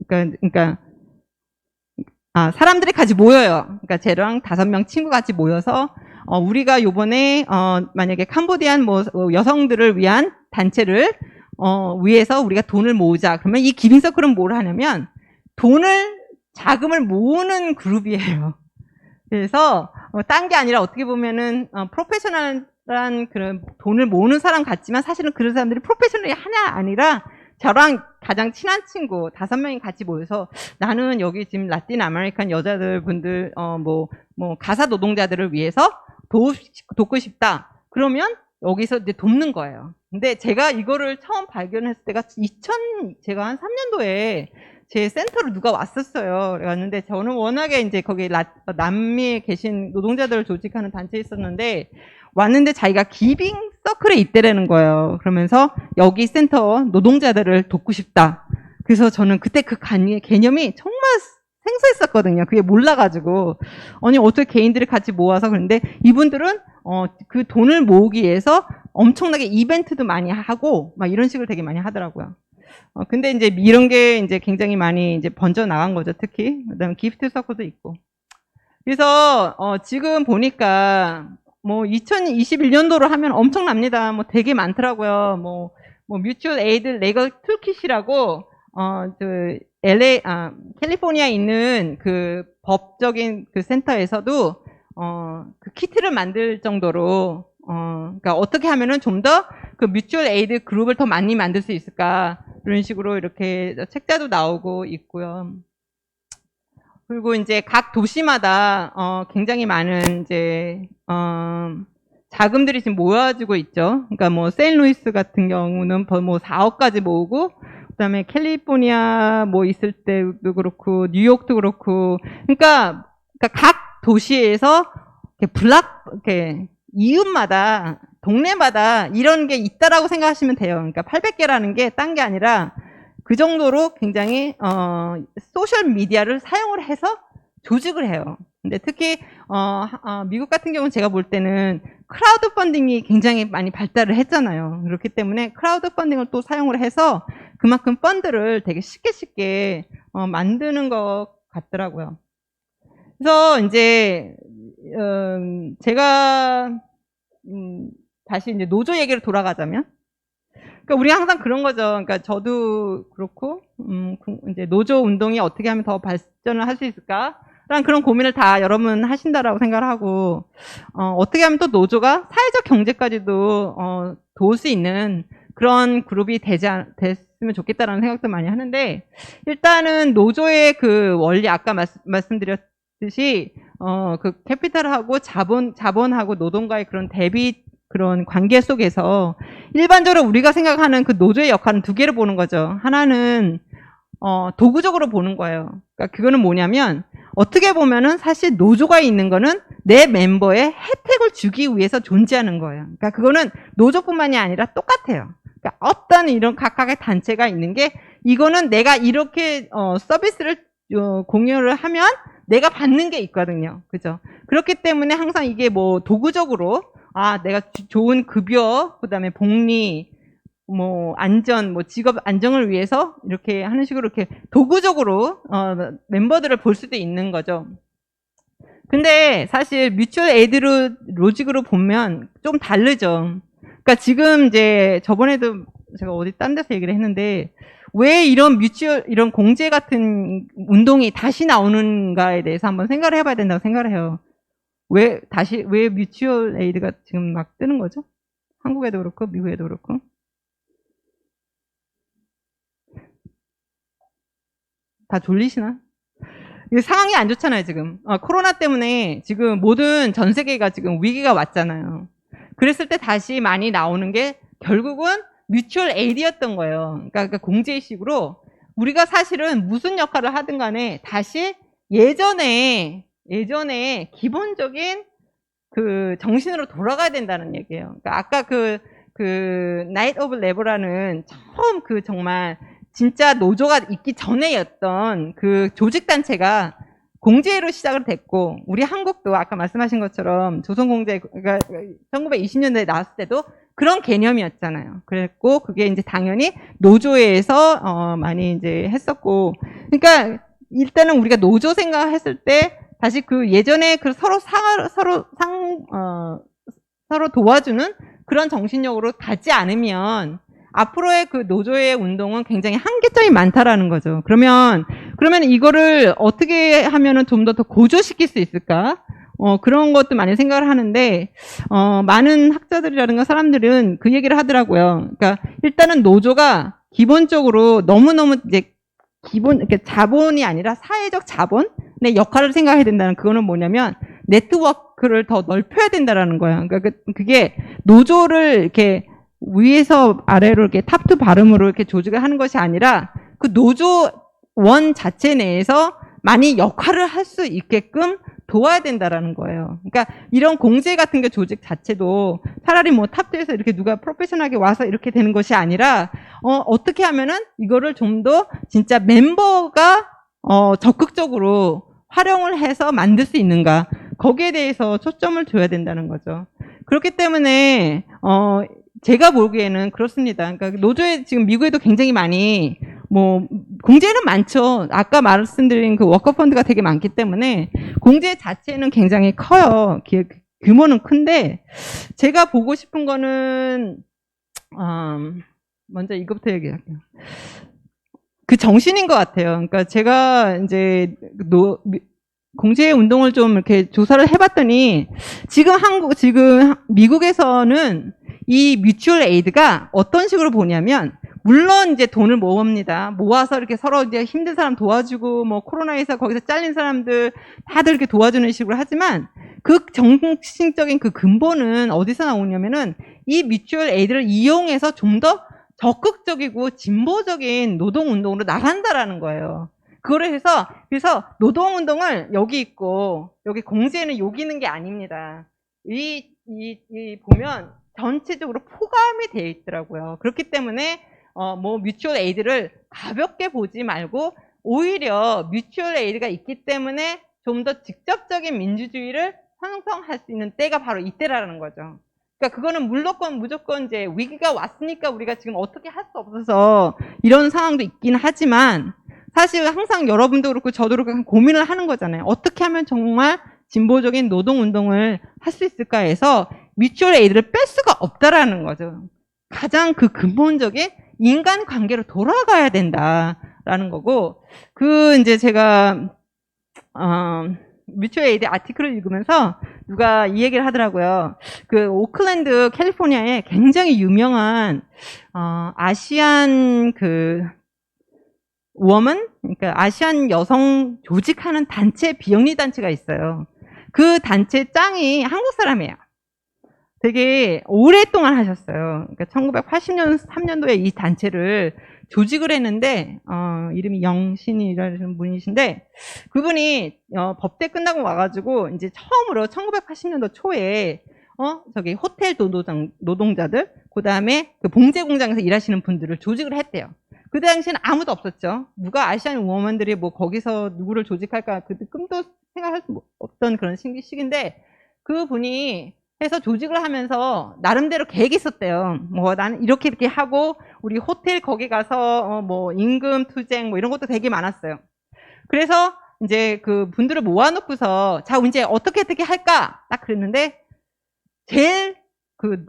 그러니까 사람들이 같이 모여요. 그러니까 쟤랑 5명 친구 같이 모여서 우리가 요번에 만약에 캄보디안 뭐 여성들을 위한 단체를 위해서 우리가 돈을 모으자. 그러면 이 기빙 서클은 뭘 하냐면 자금을 모으는 그룹이에요. 그래서 딴 게 아니라 어떻게 보면은 프로페셔널한 그런 돈을 모으는 사람 같지만 사실은 그런 사람들이 프로페셔널이 하나 아니라 저랑 가장 친한 친구 5명이 같이 모여서 나는 여기 지금 라틴 아메리칸 여자들 분들 뭐 가사 노동자들을 위해서 돕고 싶다. 그러면 여기서 이제 돕는 거예요. 근데 제가 이거를 처음 발견했을 때가 제가 한 3년도에 제 센터로 누가 왔었어요. 왔는데 저는 워낙에 이제 거기 남미에 계신 노동자들을 조직하는 단체에 있었는데 왔는데 자기가 기빙 서클에 있대라는 거예요. 그러면서 여기 센터 노동자들을 돕고 싶다. 그래서 저는 그때 그 개념이 정말 생소했었거든요. 그게 몰라가지고 아니 어떻게 개인들이 같이 모아서. 그런데 이분들은 그 돈을 모으기 위해서 엄청나게 이벤트도 많이 하고 막 이런 식으로 되게 많이 하더라고요. 근데 이제 이런 게 이제 굉장히 많이 이제 번져 나간 거죠. 특히 그다음에 기프트 서클도 있고. 그래서 지금 보니까 뭐 2021년도로 하면 엄청납니다. 뭐 되게 많더라고요. 뭐 뮤추얼 에이드 레걸 툴킷이라고 캘리포니아에 있는 그 법적인 그 센터에서도 그 키트를 만들 정도로 그러니까 어떻게 하면은 좀 더 그 뮤추얼 에이드 그룹을 더 많이 만들 수 있을까, 이런 식으로 이렇게 책자도 나오고 있고요. 그리고 이제 각 도시마다 굉장히 많은 이제 자금들이 지금 모아지고 있죠. 그러니까 뭐 세인루이스 같은 경우는 뭐 4억까지 모으고, 그다음에 캘리포니아 뭐 있을 때도 그렇고 뉴욕도 그렇고, 그러니까 각 도시에서 이렇게 이웃마다 동네마다 이런 게 있다라고 생각하시면 돼요. 그러니까 800개라는 게 딴 게 아니라 그 정도로 굉장히 소셜 미디어를 사용을 해서 조직을 해요. 근데 특히 미국 같은 경우는 제가 볼 때는 크라우드 펀딩이 굉장히 많이 발달을 했잖아요. 그렇기 때문에 크라우드 펀딩을 또 사용을 해서 그만큼 펀드를 되게 쉽게 만드는 것 같더라고요. 그래서 이제 제가 다시 이제 노조 얘기로 돌아가자면, 그러니까 우리가 항상 그런 거죠. 그러니까 저도 그렇고 이제 노조 운동이 어떻게 하면 더 발전을 할 수 있을까라는 그런 고민을 다 여러분 하신다라고 생각을 하고, 어떻게 하면 또 노조가 사회적 경제까지도 도울 수 있는 그런 그룹이 됐으면 좋겠다라는 생각도 많이 하는데, 일단은 노조의 그 원리 아까 말씀드렸듯이 그 캐피탈하고 자본하고 노동가의 그런 그런 관계 속에서 일반적으로 우리가 생각하는 그 노조의 역할은 두 개를 보는 거죠. 하나는 도구적으로 보는 거예요. 그러니까 그거는 뭐냐면, 어떻게 보면은 사실 노조가 있는 거는 내 멤버의 혜택을 주기 위해서 존재하는 거예요. 그러니까 그거는 노조뿐만이 아니라 똑같아요. 그러니까 어떤 이런 각각의 단체가 있는 게, 이거는 내가 이렇게 서비스를 공유를 하면 내가 받는 게 있거든요. 그죠? 그렇기 때문에 항상 이게 뭐 도구적으로 내가 좋은 급여, 그다음에 복리, 뭐 안전, 뭐 직업 안정을 위해서 이렇게 하는 식으로 이렇게 도구적으로 멤버들을 볼 수도 있는 거죠. 근데 사실 뮤추얼 에이드 로직으로 보면 좀 다르죠. 그러니까 지금 이제 저번에도 제가 어디 딴 데서 얘기를 했는데, 왜 이런 이런 공제 같은 운동이 다시 나오는가에 대해서 한번 생각을 해봐야 된다고 생각을 해요. 왜 뮤추얼 에이드가 지금 막 뜨는 거죠? 한국에도 그렇고 미국에도 그렇고. 다 졸리시나? 이게 상황이 안 좋잖아요, 지금. 코로나 때문에 지금 모든 전 세계가 지금 위기가 왔잖아요. 그랬을 때 다시 많이 나오는 게 결국은 뮤추얼 에이드였던 거예요. 그러니까 공제식으로 우리가 사실은 무슨 역할을 하든 간에 다시 예전에 기본적인 그 정신으로 돌아가야 된다는 얘기예요. 그러니까 아까 그 나이트 오브 레버라는 처음 그 정말 진짜 노조가 있기 전에였던 그 조직단체가 공제로 시작을 됐고, 우리 한국도 아까 말씀하신 것처럼 조선공제가 1920년대에 나왔을 때도 그런 개념이었잖아요. 그랬고, 그게 이제 당연히 노조에서 바로 이제 했었고, 그러니까 일단은 우리가 노조 생각했을 때 다시 그 예전에 그 서로 도와주는 그런 정신력으로 가지 않으면 앞으로의 그 노조의 운동은 굉장히 한계점이 많다라는 거죠. 그러면 이거를 어떻게 하면은 좀 더 고조시킬 수 있을까? 그런 것도 많이 생각을 하는데, 많은 학자들이라든가 사람들은 그 얘기를 하더라고요. 그러니까 일단은 노조가 기본적으로 너무너무 이제 이렇게 자본이 아니라 사회적 자본의 역할을 생각해야 된다는, 그거는 뭐냐면 네트워크를 더 넓혀야 된다라는 거예요. 그러니까 그게 노조를 이렇게 위에서 아래로 이렇게 탑투 바름으로 이렇게 조직을 하는 것이 아니라 그 노조원 자체 내에서 많이 역할을 할 수 있게끔 도와야 된다라는 거예요. 그러니까 이런 공제 같은 게 조직 자체도 차라리 뭐 탑도에서 이렇게 누가 프로페셔널하게 와서 이렇게 되는 것이 아니라 어떻게 하면은 이거를 좀 더 진짜 멤버가 적극적으로 활용을 해서 만들 수 있는가, 거기에 대해서 초점을 둬야 된다는 거죠. 그렇기 때문에 제가 보기에는 그렇습니다. 그러니까 노조에 지금 미국에도 굉장히 많이 뭐 공제는 많죠. 아까 말씀드린 그 워커펀드가 되게 많기 때문에 공제 자체는 굉장히 커요. 규모는 큰데, 제가 보고 싶은 거는 먼저 이것부터 얘기할게요. 그 정신인 것 같아요. 그러니까 제가 이제 공제 운동을 좀 이렇게 조사를 해봤더니 지금 미국에서는 이 뮤추얼 에이드가 어떤 식으로 보냐면, 물론 이제 돈을 모읍니다. 모아서 이렇게 서로 이제 힘든 사람 도와주고, 뭐 코로나에서 거기서 잘린 사람들 다들 이렇게 도와주는 식으로 하지만, 그 정신적인 그 근본은 어디서 나오냐면은 이 뮤추얼 에이드를 이용해서 좀 더 적극적이고 진보적인 노동운동으로 나간다라는 거예요. 그래서 노동운동을 여기 있고, 여기 공제는 여기 있는 게 아닙니다. 이 보면 전체적으로 포함이 되어 있더라고요. 그렇기 때문에 뭐 뮤추얼 에이드를 가볍게 보지 말고, 오히려 뮤추얼 에이드가 있기 때문에 좀 더 직접적인 민주주의를 형성할 수 있는 때가 바로 이때라는 거죠. 그러니까 그거는 무조건 이제 위기가 왔으니까 우리가 지금 어떻게 할 수 없어서 이런 상황도 있긴 하지만, 사실 항상 여러분도 그렇고 저도 그렇고 고민을 하는 거잖아요. 어떻게 하면 정말 진보적인 노동운동을 할 수 있을까 해서 뮤추얼 에이드를 뺄 수가 없다라는 거죠. 가장 그 근본적인 인간관계로 돌아가야 된다라는 거고, 이제 제가 뮤추얼 에이드 아티클을 읽으면서 누가 이 얘기를 하더라고요. 그 오클랜드 캘리포니아에 굉장히 유명한 아시안 그러니까 아시안 여성 조직하는 단체, 비영리 단체가 있어요. 그 단체 짱이 한국 사람이에요. 되게 오랫동안 하셨어요. 그러니까 1983년도에 이 단체를 조직을 했는데, 이름이 영신이라는 분이신데, 그분이 법대 끝나고 와가지고 이제 처음으로 1980년도 초에 호텔 노동자들, 그 다음에 그 봉제 공장에서 일하시는 분들을 조직을 했대요. 그 당시에는 아무도 없었죠. 누가 아시안 우먼들이 뭐 거기서 누구를 조직할까, 그때 꿈도 생각할 수 없던 그런 시기인데, 그 분이 해서 조직을 하면서 나름대로 계획이 있었대요. 뭐 나는 이렇게 하고, 우리 호텔 거기 가서 뭐 임금 투쟁 뭐 이런 것도 되게 많았어요. 그래서 이제 그 분들을 모아놓고서 자 이제 어떻게 할까 딱 그랬는데, 제일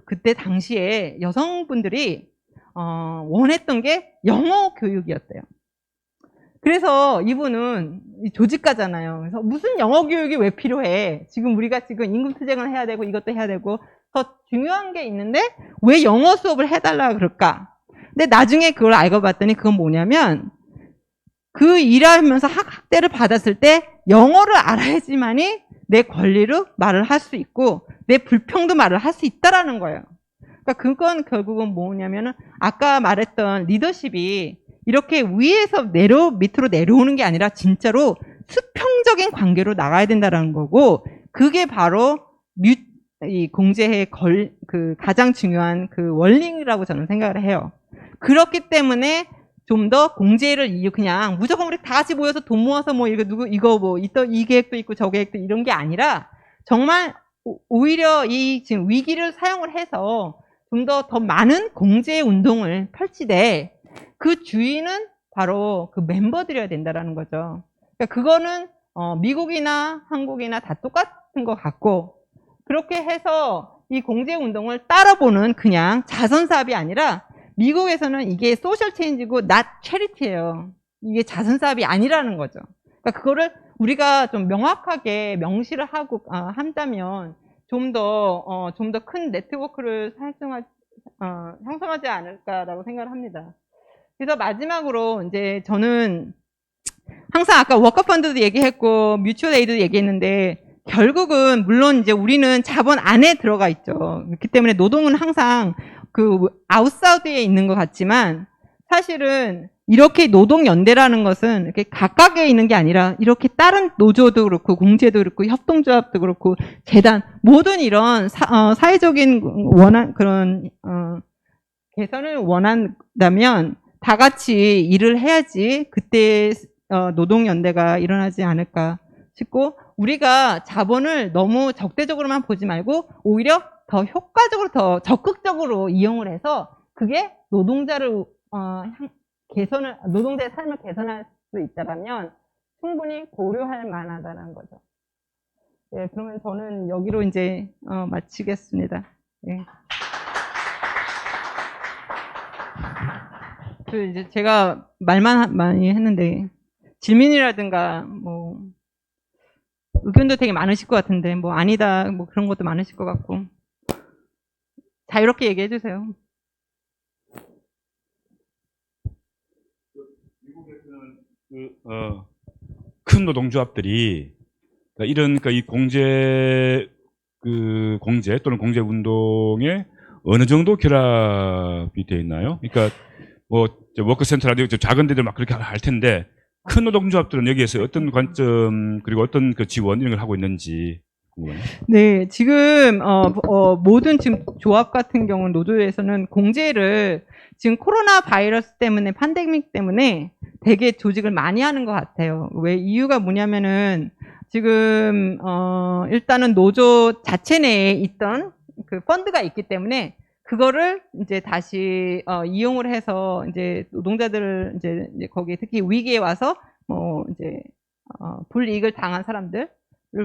그때 당시에 여성분들이 원했던 게 영어 교육이었대요. 그래서 이분은 조직가잖아요. 그래서 무슨 영어 교육이 왜 필요해? 지금 우리가 임금 투쟁을 해야 되고 이것도 해야 되고 더 중요한 게 있는데 왜 영어 수업을 해달라 그럴까? 근데 나중에 그걸 알고 봤더니 그건 뭐냐면, 그 일하면서 학대를 받았을 때 영어를 알아야지만이 내 권리로 말을 할 수 있고 내 불평도 말을 할 수 있다라는 거예요. 그러니까 그건 결국은 뭐냐면은 아까 말했던 리더십이 이렇게 위에서 밑으로 내려오는 게 아니라 진짜로 수평적인 관계로 나가야 된다라는 거고, 그게 바로 이 공제의 가장 중요한 그 원리라고 저는 생각을 해요. 그렇기 때문에 좀 더 공제를 그냥 무조건 우리 다 같이 모여서 돈 모아서 뭐 이 계획도 있고 저 계획도 이런 게 아니라 정말 오히려 이 지금 위기를 사용을 해서 좀 더 많은 공제 운동을 펼치되 그 주인은 바로 그 멤버들이어야 된다라는 거죠. 그러니까 그거는 미국이나 한국이나 다 똑같은 것 같고, 그렇게 해서 이 공제 운동을 따라보는 그냥 자선 사업이 아니라 미국에서는 이게 소셜 체인지고 not charity예요. 이게 자선 사업이 아니라는 거죠. 그러니까 그거를 우리가 좀 명확하게 명시를 하고 한다면 좀 더 큰 네트워크를 형성하지 않을까라고 생각을 합니다. 그래서 마지막으로 이제 저는 항상 아까 워커펀드도 얘기했고 뮤추얼 에이드도 얘기했는데, 결국은 물론 이제 우리는 자본 안에 들어가 있죠. 그렇기 때문에 노동은 항상 그 아웃사이드에 있는 것 같지만, 사실은 이렇게 노동연대라는 것은 이렇게 각각에 있는 게 아니라 이렇게 다른 노조도 그렇고 공제도 그렇고 협동조합도 그렇고 재단, 모든 이런 사회적인 개선을 원한다면 다 같이 일을 해야지 그때 노동연대가 일어나지 않을까 싶고, 우리가 자본을 너무 적대적으로만 보지 말고 오히려 더 효과적으로 더 적극적으로 이용을 해서 그게 노동자의 삶을 개선할 수 있다면 충분히 고려할 만하다는 거죠. 예, 그러면 저는 여기로 이제 마치겠습니다. 예. 이제 제가 말만 많이 했는데 질문이라든가 뭐 의견도 되게 많으실 것 같은데 뭐 아니다 뭐 그런 것도 많으실 것 같고, 자유롭게 얘기해 주세요. 미국에서는 큰 노동조합들이 이런 이 공제 또는 공제 운동에 어느 정도 결합이 되어 있나요? 그러니까 뭐 워크센터라든지 작은 데들 막 그렇게 할 텐데, 큰 노동조합들은 여기에서 어떤 관점 그리고 어떤 그 지원 이런 걸 하고 있는지 궁금해요. 네, 지금 모든 지금 조합 같은 경우는 노조에서는 공제를 지금 코로나 바이러스 때문에 팬데믹 때문에 되게 조직을 많이 하는 것 같아요. 왜 이유가 뭐냐면은 지금 일단은 노조 자체 내에 있던 그 펀드가 있기 때문에 그거를 이제 다시 이용을 해서 이제 노동자들을 이제 거기에 특히 위기에 와서 이제 불이익을 당한 사람들을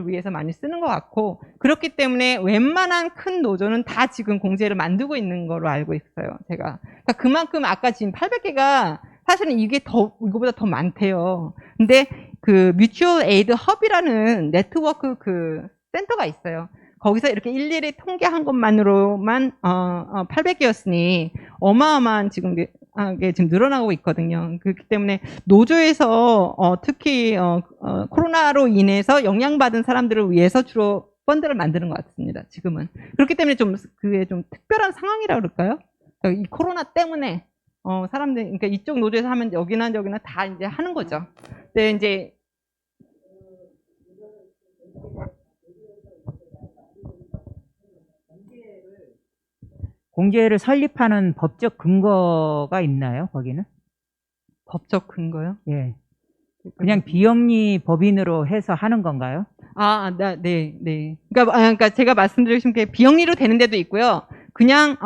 위해서 많이 쓰는 것 같고, 그렇기 때문에 웬만한 큰 노조는 다 지금 공제를 만들고 있는 걸로 알고 있어요, 제가. 그러니까 그만큼 아까 지금 800개가 사실은 이거보다 더 많대요. 근데 그 뮤추얼 에이드 헙이라는 네트워크 그 센터가 있어요. 거기서 이렇게 일일이 통계한 것만으로만 800개였으니 어마어마한 지금 늘어나고 있거든요. 그렇기 때문에 노조에서 특히 코로나로 인해서 영향받은 사람들을 위해서 주로 펀드를 만드는 것 같습니다. 지금은. 그렇기 때문에 그게 좀 특별한 상황이라 그럴까요? 그러니까 이 코로나 때문에 사람들, 그러니까 이쪽 노조에서 하면 여기나 다 이제 하는 거죠. 근데 이제 공제를 설립하는 법적 근거가 있나요, 거기는? 법적 근거요? 예. 그냥 비영리 법인으로 해서 하는 건가요? 네. 그러니까 제가 말씀드리고 싶은 게 비영리로 되는 데도 있고요. 그냥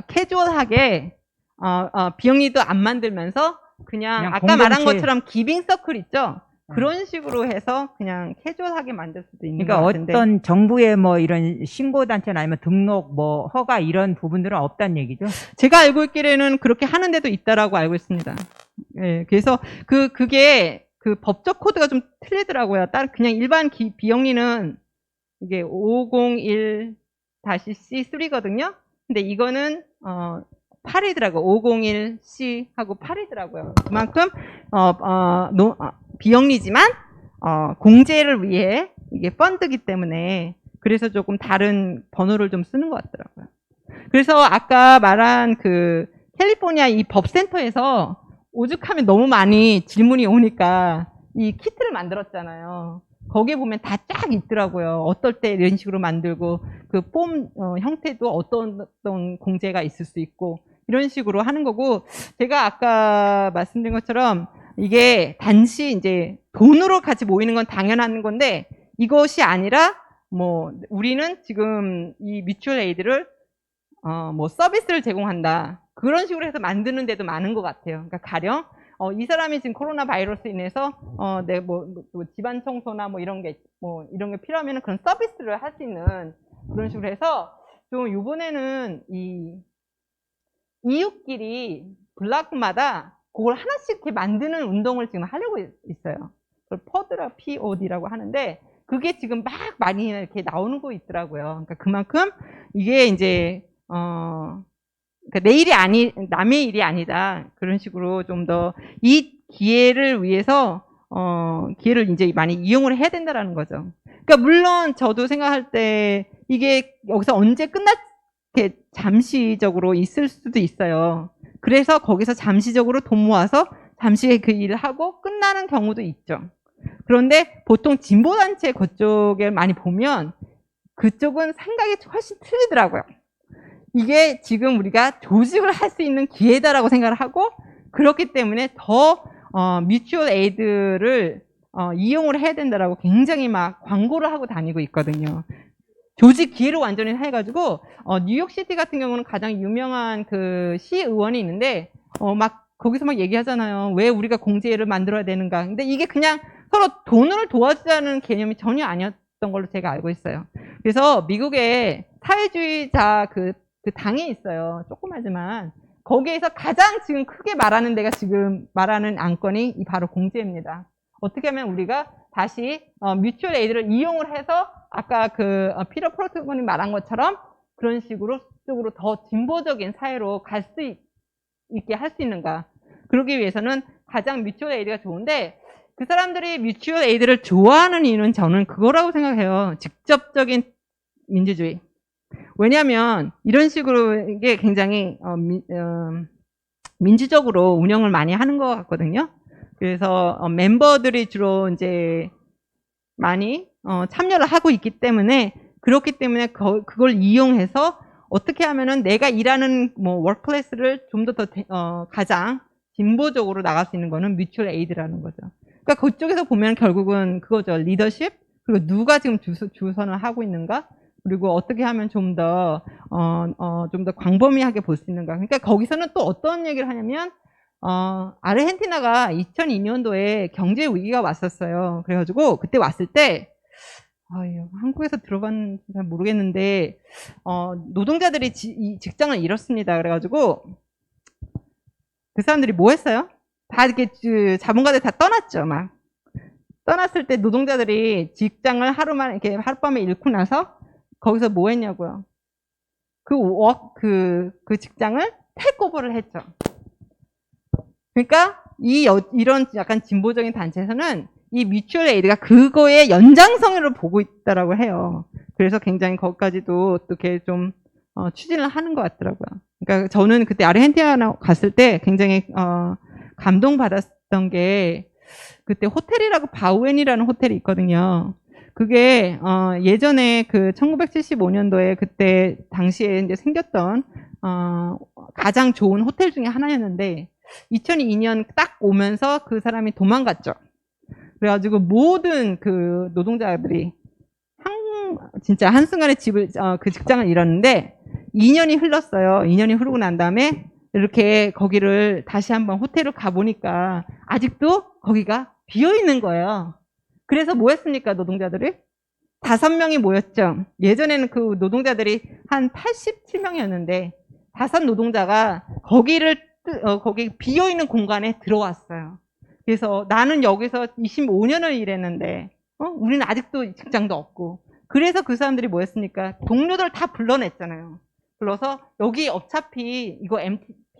캐주얼하게 비영리도 안 만들면서 그냥 아까 말한 것처럼 기빙 서클 있죠? 그런 식으로 해서 그냥 캐주얼하게 만들 수도 있는 것 같은데. 그러니까 어떤 정부의 뭐 이런 신고단체나 아니면 등록 뭐 허가 이런 부분들은 없다는 얘기죠? 제가 알고 있기에는 그렇게 하는 데도 있다라고 알고 있습니다. 예, 그래서 그게 그 법적 코드가 좀 틀리더라고요. 그냥 일반 비영리는 이게 501-C3거든요. 근데 이거는 8이더라고요. 501C하고 8이더라고요. 그만큼 비영리지만 공제를 위해 이게 펀드기 때문에 그래서 조금 다른 번호를 좀 쓰는 것 같더라고요. 그래서 아까 말한 그 캘리포니아 이 법센터에서 오죽하면 너무 많이 질문이 오니까 이 키트를 만들었잖아요. 거기에 보면 다 쫙 있더라고요. 어떨 때 이런 식으로 만들고 그 폼 형태도 어떤 공제가 있을 수 있고 이런 식으로 하는 거고, 제가 아까 말씀드린 것처럼 이게 단지 이제 돈으로 같이 모이는 건 당연한 건데, 이것이 아니라 뭐 우리는 지금 이 뮤추얼 에이드를 뭐 서비스를 제공한다, 그런 식으로 해서 만드는 데도 많은 것 같아요. 그러니까 가령 이 사람이 지금 코로나 바이러스 인해서 네, 뭐 집안 청소나 뭐 이런 게 필요하면 그런 서비스를 할 수 있는 그런 식으로 해서 좀 이번에는 이 이웃끼리 블락마다 그걸 하나씩 이렇게 만드는 운동을 지금 하려고 있어요. 그걸 퍼드라 POD라고 하는데, 그게 지금 막 많이 이렇게 나오는 거 있더라고요. 그러니까 그만큼 이게 이제 그러니까 남의 일이 아니다, 그런 식으로 좀 더 이 기회를 위해서 기회를 이제 많이 이용을 해야 된다라는 거죠. 그러니까 물론 저도 생각할 때 이게 여기서 언제 이렇게 잠시적으로 있을 수도 있어요. 그래서 거기서 잠시적으로 돈 모아서 잠시 그 일을 하고 끝나는 경우도 있죠. 그런데 보통 진보단체 그쪽에 많이 보면 그쪽은 생각이 훨씬 틀리더라고요. 이게 지금 우리가 조직을 할 수 있는 기회다라고 생각을 하고, 그렇기 때문에 더 뮤추얼 에이드를 이용을 해야 된다라고 굉장히 막 광고를 하고 다니고 있거든요. 조직 기회로 완전히 해가지고 뉴욕시티 같은 경우는 가장 유명한 그 시의원이 있는데 막 거기서 막 얘기하잖아요. 왜 우리가 공제를 만들어야 되는가. 근데 이게 그냥 서로 돈을 도와주자는 개념이 전혀 아니었던 걸로 제가 알고 있어요. 그래서 미국의 사회주의자 그 당이 있어요. 조그마지만 거기에서 가장 지금 크게 말하는 데가 지금 말하는 안건이 바로 공제입니다. 어떻게 하면 우리가 다시 뮤추얼 에이드를 이용을 해서 아까 그 피터 프로트건이 말한 것처럼 그런 식으로 쪽으로 더 진보적인 사회로 갈 수 있게 할 수 있는가. 그러기 위해서는 가장 뮤추얼 에이드가 좋은데, 그 사람들이 뮤추얼 에이드를 좋아하는 이유는 저는 그거라고 생각해요. 직접적인 민주주의. 왜냐하면 이런 식으로 이게 굉장히 민주적으로 운영을 많이 하는 것 같거든요. 그래서 멤버들이 주로 이제 많이 참여를 하고 있기 때문에, 그렇기 때문에 그걸 이용해서 어떻게 하면은 내가 일하는 뭐 워크클래스를 좀 더 가장 진보적으로 나갈 수 있는 거는 뮤추얼 에이드라는 거죠. 그러니까 그쪽에서 보면 결국은 그거죠. 리더십, 그리고 누가 지금 주선을 하고 있는가, 그리고 어떻게 하면 좀 더 광범위하게 볼 수 있는가. 그러니까 거기서는 또 어떤 얘기를 하냐면 아르헨티나가 2002년도에 경제 위기가 왔었어요. 그래가지고 그때 왔을 때 한국에서 들어봤는지 잘 모르겠는데 노동자들이 직장을 잃었습니다. 그래가지고 그 사람들이 뭐 했어요? 다 이렇게 자본가들 다 떠났죠. 막 떠났을 때 노동자들이 직장을 하룻밤에 잃고 나서 거기서 뭐 했냐고요? 그 직장을 테이크오버를 했죠. 그러니까 이런 약간 진보적인 단체에서는 이 뮤추얼 에이드가 그거의 연장선으로 보고 있다라고 해요. 그래서 굉장히 거기까지도 어떻게 좀 추진을 하는 것 같더라고요. 그러니까 저는 그때 아르헨티나 갔을 때 굉장히 감동받았던 게, 그때 호텔이라고 바우엔이라는 호텔이 있거든요. 그게 예전에 그 1975년도에 그때 당시에 이제 생겼던 가장 좋은 호텔 중에 하나였는데 2002년 딱 오면서 그 사람이 도망갔죠. 그래가지고 모든 그 노동자들이 진짜 한순간에 그 직장을 잃었는데 2년이 흘렀어요. 2년이 흐르고 난 다음에 이렇게 거기를 다시 한번 호텔을 가보니까 아직도 거기가 비어있는 거예요. 그래서 뭐 했습니까, 노동자들이? 5명이 모였죠. 예전에는 그 노동자들이 한 87명이었는데 5 노동자가 거기 비어있는 공간에 들어왔어요. 그래서 나는 여기서 25년을 일했는데 우리는 아직도 직장도 없고, 그래서 그 사람들이 뭐 했습니까? 동료들 다 불러냈잖아요. 불러서 여기 어차피 이거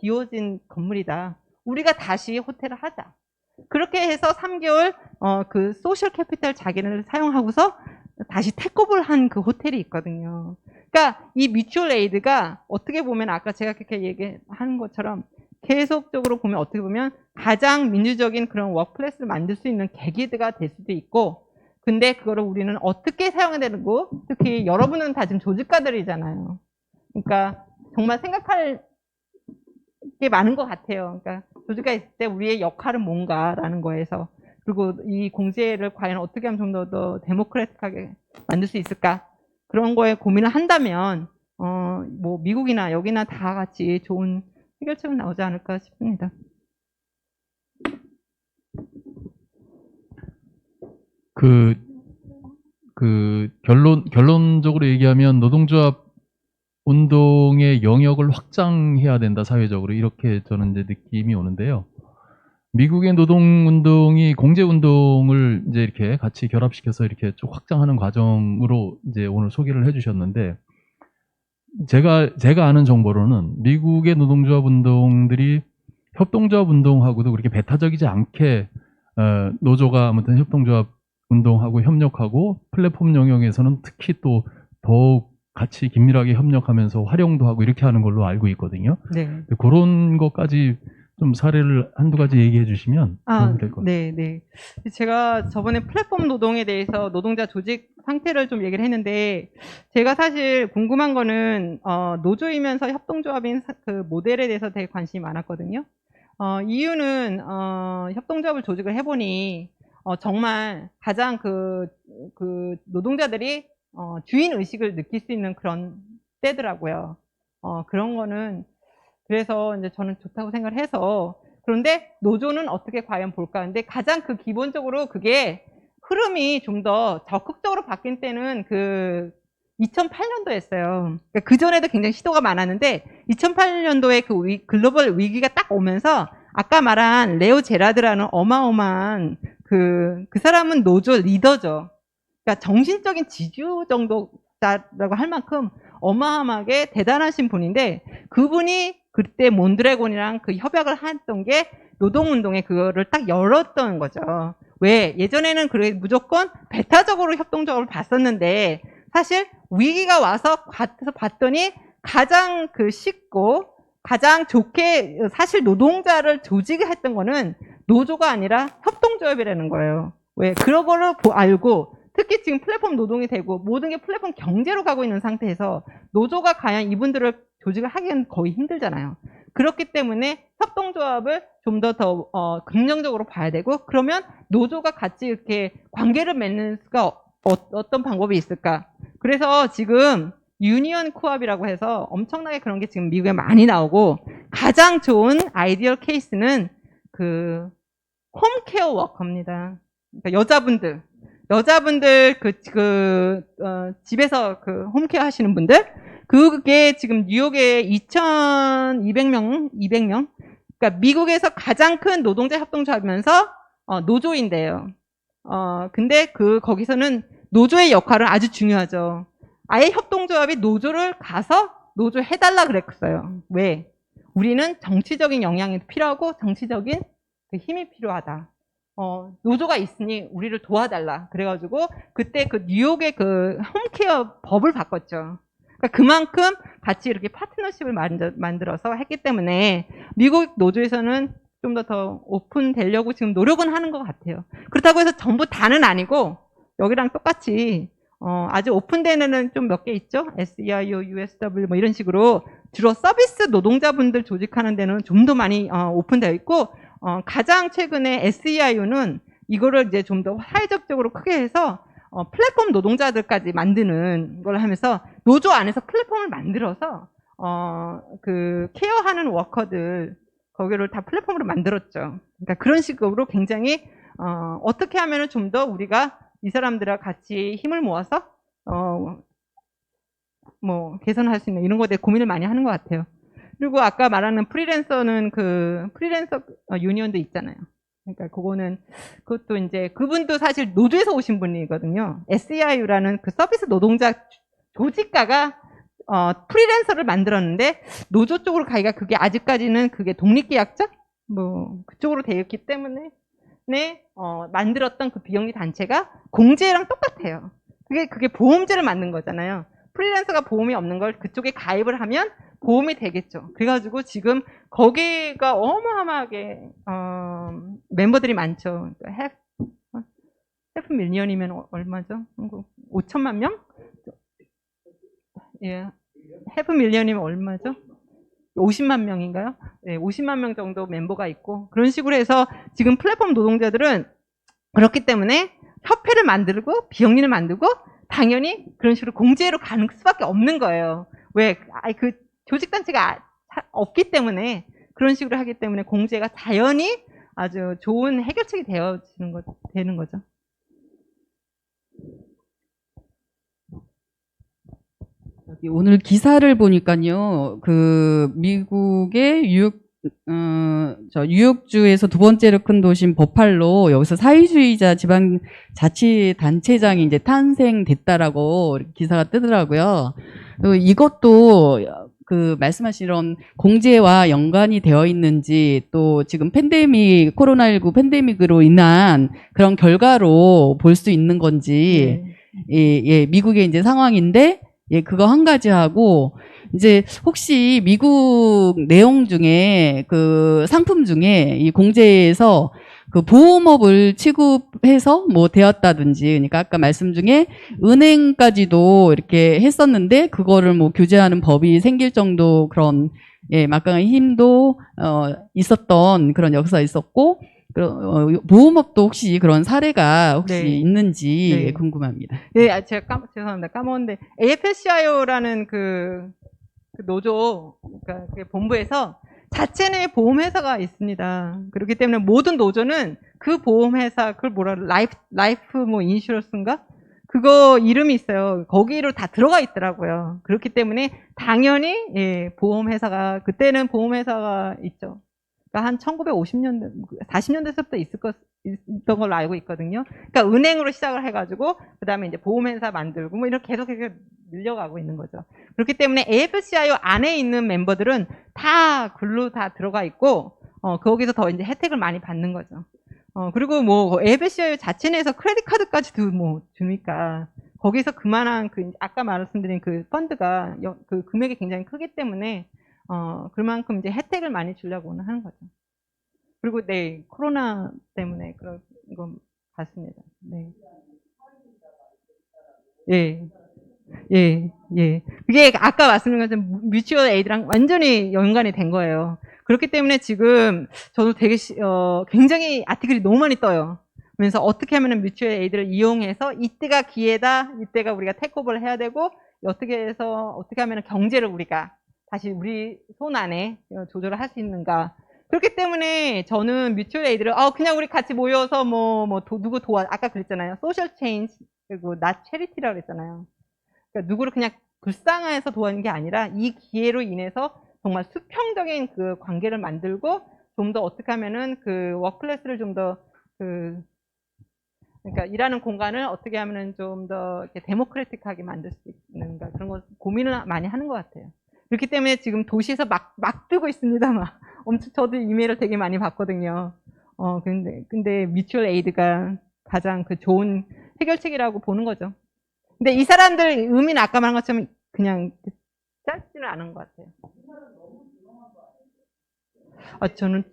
비워진 건물이다, 우리가 다시 호텔을 하자. 그렇게 해서 3개월 그 소셜 캐피탈 자기를 사용하고서 다시 테이크오버를 한 그 호텔이 있거든요. 그러니까 이 뮤추얼 에이드가 어떻게 보면 아까 제가 그렇게 얘기하는 것처럼 계속적으로 보면 어떻게 보면 가장 민주적인 그런 워크플레이스를 만들 수 있는 계기가 될 수도 있고, 근데 그거를 우리는 어떻게 사용해야 되고, 특히 여러분은 다 지금 조직가들이잖아요. 그러니까 정말 생각할 게 많은 것 같아요. 그러니까 조직가 있을 때 우리의 역할은 뭔가라는 거에서, 그리고 이 공제를 과연 어떻게 하면 좀 더 데모크래틱하게 만들 수 있을까, 그런 거에 고민을 한다면 뭐 미국이나 여기나 다 같이 좋은 해결책은 나오지 않을까 싶습니다. 결론적으로 얘기하면 노동조합 운동의 영역을 확장해야 된다, 사회적으로. 이렇게 저는 이제 느낌이 오는데요. 미국의 노동운동이 공제운동을 이제 이렇게 같이 결합시켜서 이렇게 쭉 확장하는 과정으로 이제 오늘 소개를 해주셨는데, 제가 아는 정보로는 미국의 노동조합 운동들이 협동조합 운동하고도 그렇게 배타적이지 않게 노조가 아무튼 협동조합 운동하고 협력하고 플랫폼 영역에서는 특히 또 더욱 같이 긴밀하게 협력하면서 활용도 하고 이렇게 하는 걸로 알고 있거든요. 네. 그런 것까지 좀 사례를 한두 가지 얘기해 주시면 도움이 될 것 같아요. 네. 제가 저번에 플랫폼 노동에 대해서 노동자 조직 상태를 좀 얘기를 했는데, 제가 사실 궁금한 거는 노조이면서 협동조합인 그 모델에 대해서 되게 관심이 많았거든요. 이유는 협동조합을 조직을 해보니 정말 가장 그 노동자들이 주인 의식을 느낄 수 있는 그런 때더라고요. 그런 거는 그래서 이제 저는 좋다고 생각을 해서, 그런데 노조는 어떻게 과연 볼까? 근데 가장 그 기본적으로 그게 흐름이 좀 더 적극적으로 바뀐 때는 그 2008년도였어요. 그러니까 그 전에도 굉장히 시도가 많았는데 2008년도에 그 글로벌 위기가 딱 오면서 아까 말한 레오 제라드라는 어마어마한 그 사람은 노조 리더죠. 그러니까 정신적인 지주 정도라고 할 만큼 어마어마하게 대단하신 분인데, 그분이 그때 몬드래곤이랑 그 협약을 했던 게 노동운동에 그거를 딱 열었던 거죠. 왜? 예전에는 그래 무조건 배타적으로 협동조합을 봤었는데, 사실 위기가 와서 봤더니 가장 그 쉽고 가장 좋게 사실 노동자를 조직했던 거는 노조가 아니라 협동조합이라는 거예요. 왜? 그런 거를 알고, 특히 지금 플랫폼 노동이 되고 모든 게 플랫폼 경제로 가고 있는 상태에서 노조가 과연 이분들을 조직을 하기엔 거의 힘들잖아요. 그렇기 때문에 협동조합을 좀 더 긍정적으로 봐야 되고, 그러면 노조가 같이 이렇게 관계를 맺는 수가 어떤 방법이 있을까? 그래서 지금 유니언 코업이라고 해서 엄청나게 그런 게 지금 미국에 많이 나오고, 가장 좋은 아이디얼 케이스는 그 홈케어 워커입니다. 그러니까 여자분들 집에서 그 홈케어 하시는 분들, 그게 지금 뉴욕에 2,200명, 그러니까 미국에서 가장 큰 노동자 협동조합이면서 노조인데요. 근데 거기서는 노조의 역할은 아주 중요하죠. 아예 협동조합이 노조를 가서 노조 해달라 그랬어요. 왜? 우리는 정치적인 영향이 필요하고 정치적인 그 힘이 필요하다. 노조가 있으니 우리를 도와달라. 그래가지고 그때 그 뉴욕의 그 홈케어 법을 바꿨죠. 그러니까 그만큼 같이 이렇게 파트너십을 만들어서 했기 때문에 미국 노조에서는 좀 더 오픈되려고 지금 노력은 하는 것 같아요. 그렇다고 해서 전부 다는 아니고 여기랑 똑같이 아주 오픈되는 좀 몇 개 있죠. SEIO, USW 뭐 이런 식으로 주로 서비스 노동자분들 조직하는 데는 좀 더 많이 오픈되어 있고, 가장 최근에 SEIO는 이거를 이제 좀 더 사회적으로 크게 해서 플랫폼 노동자들까지 만드는 걸 하면서 노조 안에서 플랫폼을 만들어서 그 케어하는 워커들 거기를 다 플랫폼으로 만들었죠. 그러니까 그런 식으로 굉장히 어떻게 하면은 좀 더 우리가 이 사람들과 같이 힘을 모아서 뭐 개선할 수 있는 이런 거에 대해 고민을 많이 하는 것 같아요. 그리고 아까 말하는 프리랜서는 그 프리랜서 유니언도 있잖아요. 그러니까 그것도 이제 그분도 사실 노조에서 오신 분이거든요. SEIU라는 그 서비스 노동자 조직가가 프리랜서를 만들었는데, 노조 쪽으로 가기가 그게 아직까지는 그게 독립계약자 뭐 그쪽으로 되어 있기 때문에 만들었던 그 비영리 단체가 공제랑 똑같아요. 그게 보험제를 만든 거잖아요. 프리랜서가 보험이 없는 걸 그쪽에 가입을 하면 보험이 되겠죠. 그래가지고 지금 거기가 어마어마하게 멤버들이 많죠. 해프 밀리언이면 얼마죠? 5천만 명? 예, 해프 밀리언이면 얼마죠? 50만 명인가요? 네, 50만 명 정도 멤버가 있고 그런 식으로 해서 지금 플랫폼 노동자들은 그렇기 때문에 협회를 만들고 비영리를 만들고 당연히 그런 식으로 공제로 가는 수밖에 없는 거예요. 왜? 그 조직단체가 없기 때문에 그런 식으로 하기 때문에 공제가 자연히 아주 좋은 해결책이 되는 거죠. 오늘 기사를 보니까요, 그 미국의 뉴욕주에서 두 번째로 큰 도시인 버팔로 여기서 사회주의자 지방자치단체장이 이제 탄생됐다라고 기사가 뜨더라고요. 이것도 그 말씀하신 이런 공제와 연관이 되어 있는지 또 지금 코로나19 팬데믹으로 인한 그런 결과로 볼 수 있는 건지 미국의 이제 상황인데 그거 한 가지 하고 이제 혹시 미국 내용 중에 그 상품 중에 이 공제에서 그 보험업을 취급해서 뭐 되었다든지 그러니까 아까 말씀 중에 은행까지도 이렇게 했었는데 그거를 뭐 규제하는 법이 생길 정도 그런 막강한 힘도 있었던 그런 역사가 있었고 보험업도 혹시 그런 사례가 혹시 있는지 궁금합니다. 네, 제가 죄송합니다. 까먹었는데 AFL-CIO라는 그 노조, 그러니까 그 본부에서 자체 내 보험회사가 있습니다. 그렇기 때문에 모든 노조는 그 보험회사, 그걸 라이프 뭐 인슈런스인가? 그거 이름이 있어요. 거기로 다 들어가 있더라고요. 그렇기 때문에 당연히 보험회사가 그때는 보험회사가 있죠. 그러니까 한 1950년대, 40년대서부터 있던 걸로 알고 있거든요. 그러니까 은행으로 시작을 해가지고 그 다음에 이제 보험회사 만들고 뭐 이렇게 계속 밀려가고 있는 거죠. 그렇기 때문에 AFL-CIO 안에 있는 멤버들은 다 글로 다 들어가 있고 거기서 더 이제 혜택을 많이 받는 거죠. 그리고 뭐 AFL-CIO 자체 내에서 크레딧 카드까지도 뭐 주니까 거기서 그만한 그 아까 말씀드린 그 펀드가 그 금액이 굉장히 크기 때문에 그만큼 이제 혜택을 많이 주려고는 하는 거죠. 그리고 코로나 때문에 그런 건 같습니다. 네. 그게 아까 말씀드린 것처럼 뮤추얼 에이드랑 완전히 연관이 된 거예요. 그렇기 때문에 지금 저도 되게 굉장히 아티클이 너무 많이 떠요. 그래서 어떻게 하면 뮤추얼 에이드를 이용해서 이때가 기회다, 이때가 우리가 테이크오버를 해야 되고 어떻게 하면 경제를 우리가 다시 우리 손 안에 조절을 할 수 있는가. 그렇기 때문에 저는 뮤추얼 에이드를 그냥 우리 같이 모여서 누구 아까 그랬잖아요. 소셜 체인지 그리고 not charity라고 그랬잖아요. 그러니까 누구를 그냥 불쌍해서 도와주는 게 아니라 이 기회로 인해서 정말 수평적인 그 관계를 만들고 좀 더 어떻게 하면은 그 워크클래스를 좀 더 그러니까 일하는 공간을 어떻게 하면은 좀 더 이렇게 데모크래틱하게 만들 수 있는가 그런 거 고민을 많이 하는 것 같아요. 그렇기 때문에 지금 도시에서 막 뜨고 있습니다. 막 엄청 저도 이메일을 되게 많이 받거든요. 근데 뮤추얼 에이드가 가장 그 좋은 해결책이라고 보는 거죠. 근데 이 사람들 의미는 아까 말한 것처럼 그냥 짧지는 않은 것 같아요. 저는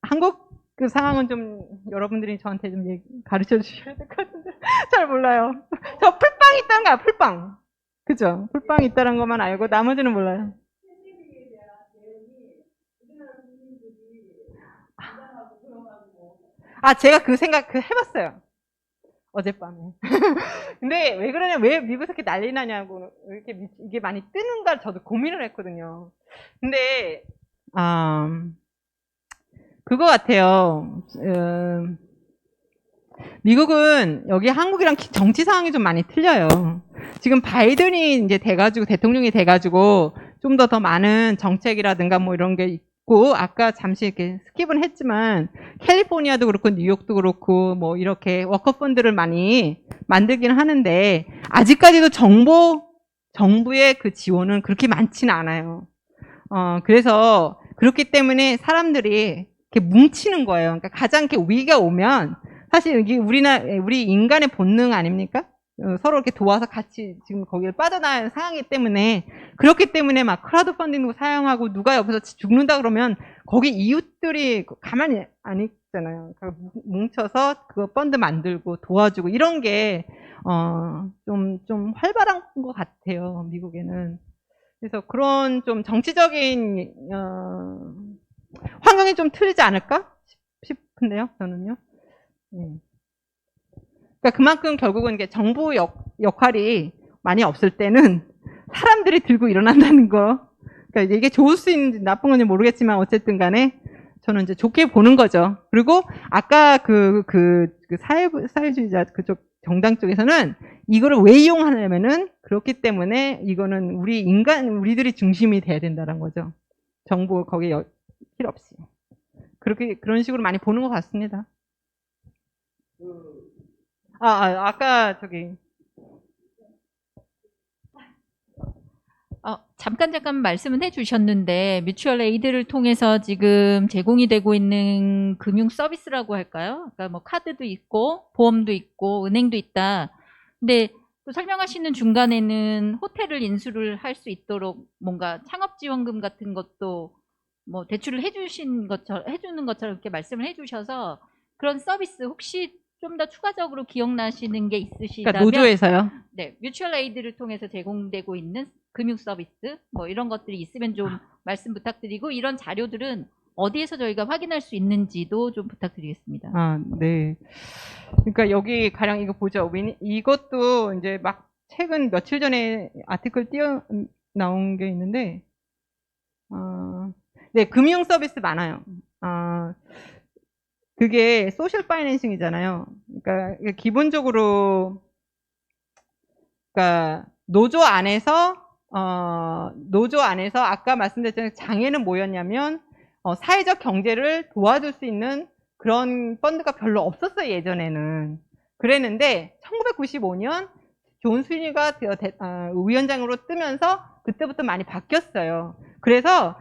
한국 그 상황은 좀 여러분들이 저한테 좀 가르쳐 주셔야 될 것 같은데 잘 몰라요. 저 풀빵 있다는 거야, 풀빵. 그죠? 풀빵 있다는 것만 알고 나머지는 몰라요. 제가 그 생각 해봤어요. 어젯밤에. 근데 왜 그러냐, 왜 미국에서 이렇게 난리 나냐고, 이렇게 이게 많이 뜨는가 저도 고민을 했거든요. 근데, 그거 같아요. 미국은 여기 한국이랑 정치 상황이 좀 많이 틀려요. 지금 바이든이 이제 돼가지고, 대통령이 돼가지고, 좀 더 많은 정책이라든가 뭐 이런 게 있고, 아까 잠시 이렇게 스킵은 했지만, 캘리포니아도 그렇고, 뉴욕도 그렇고, 뭐 이렇게 워커펀드를 많이 만들긴 하는데, 아직까지도 정부의 그 지원은 그렇게 많지는 않아요. 그래서, 그렇기 때문에 사람들이 이렇게 뭉치는 거예요. 그러니까 가장 이렇게 위기가 오면, 사실 이게 우리 인간의 본능 아닙니까? 서로 이렇게 도와서 같이 지금 거기를 빠져나가는 상황이기 때문에 그렇기 때문에 막 크라우드 펀딩도 사용하고 누가 옆에서 죽는다 그러면 거기 이웃들이 가만히 안 있잖아요. 그러니까 뭉쳐서 그 펀드 만들고 도와주고 이런 게 좀 활발한 것 같아요. 미국에는. 그래서 그런 좀 정치적인 환경이 좀 틀리지 않을까 싶은데요. 저는요. 네. 그러니까 그만큼 결국은 이게 정부 역할이 많이 없을 때는 사람들이 들고 일어난다는 거. 그러니까 이게 좋을 수 있는지 나쁜 건지 모르겠지만 어쨌든 간에 저는 이제 좋게 보는 거죠. 그리고 아까 그 사회주의자 그쪽 정당 쪽에서는 이거를 왜 이용하냐면은 그렇기 때문에 이거는 우리들이 중심이 돼야 된다는 거죠. 정부 거기에 필요 없이. 그런 식으로 많이 보는 것 같습니다. 아까 저기. 잠깐 말씀은 해주셨는데 뮤추얼 에이드를 통해서 지금 제공이 되고 있는 금융 서비스라고 할까요? 그러니까 뭐 카드도 있고 보험도 있고 은행도 있다. 근데 또 설명하시는 중간에는 호텔을 인수를 할 수 있도록 뭔가 창업지원금 같은 것도 뭐 대출을 해주는 것처럼 이렇게 말씀을 해주셔서 그런 서비스 혹시 좀 더 추가적으로 기억나시는 게 있으시다면 그러니까 노조에서요? 네, 뮤추얼 에이드를 통해서 제공되고 있는 금융 서비스 뭐 이런 것들이 있으면 좀 말씀 부탁드리고 이런 자료들은 어디에서 저희가 확인할 수 있는지도 좀 부탁드리겠습니다. 네. 그러니까 여기 가령 이거 보죠. 이것도 이제 막 최근 며칠 전에 아티클 나온 게 있는데, 네, 금융 서비스 많아요. 그게 소셜 파이낸싱이잖아요. 그러니까 기본적으로, 그러니까 노조 안에서 아까 말씀드렸던 장애는 뭐였냐면, 사회적 경제를 도와줄 수 있는 그런 펀드가 별로 없었어요, 예전에는. 그랬는데, 1995년 존 스위니가 위원장으로 뜨면서 그때부터 많이 바뀌었어요. 그래서,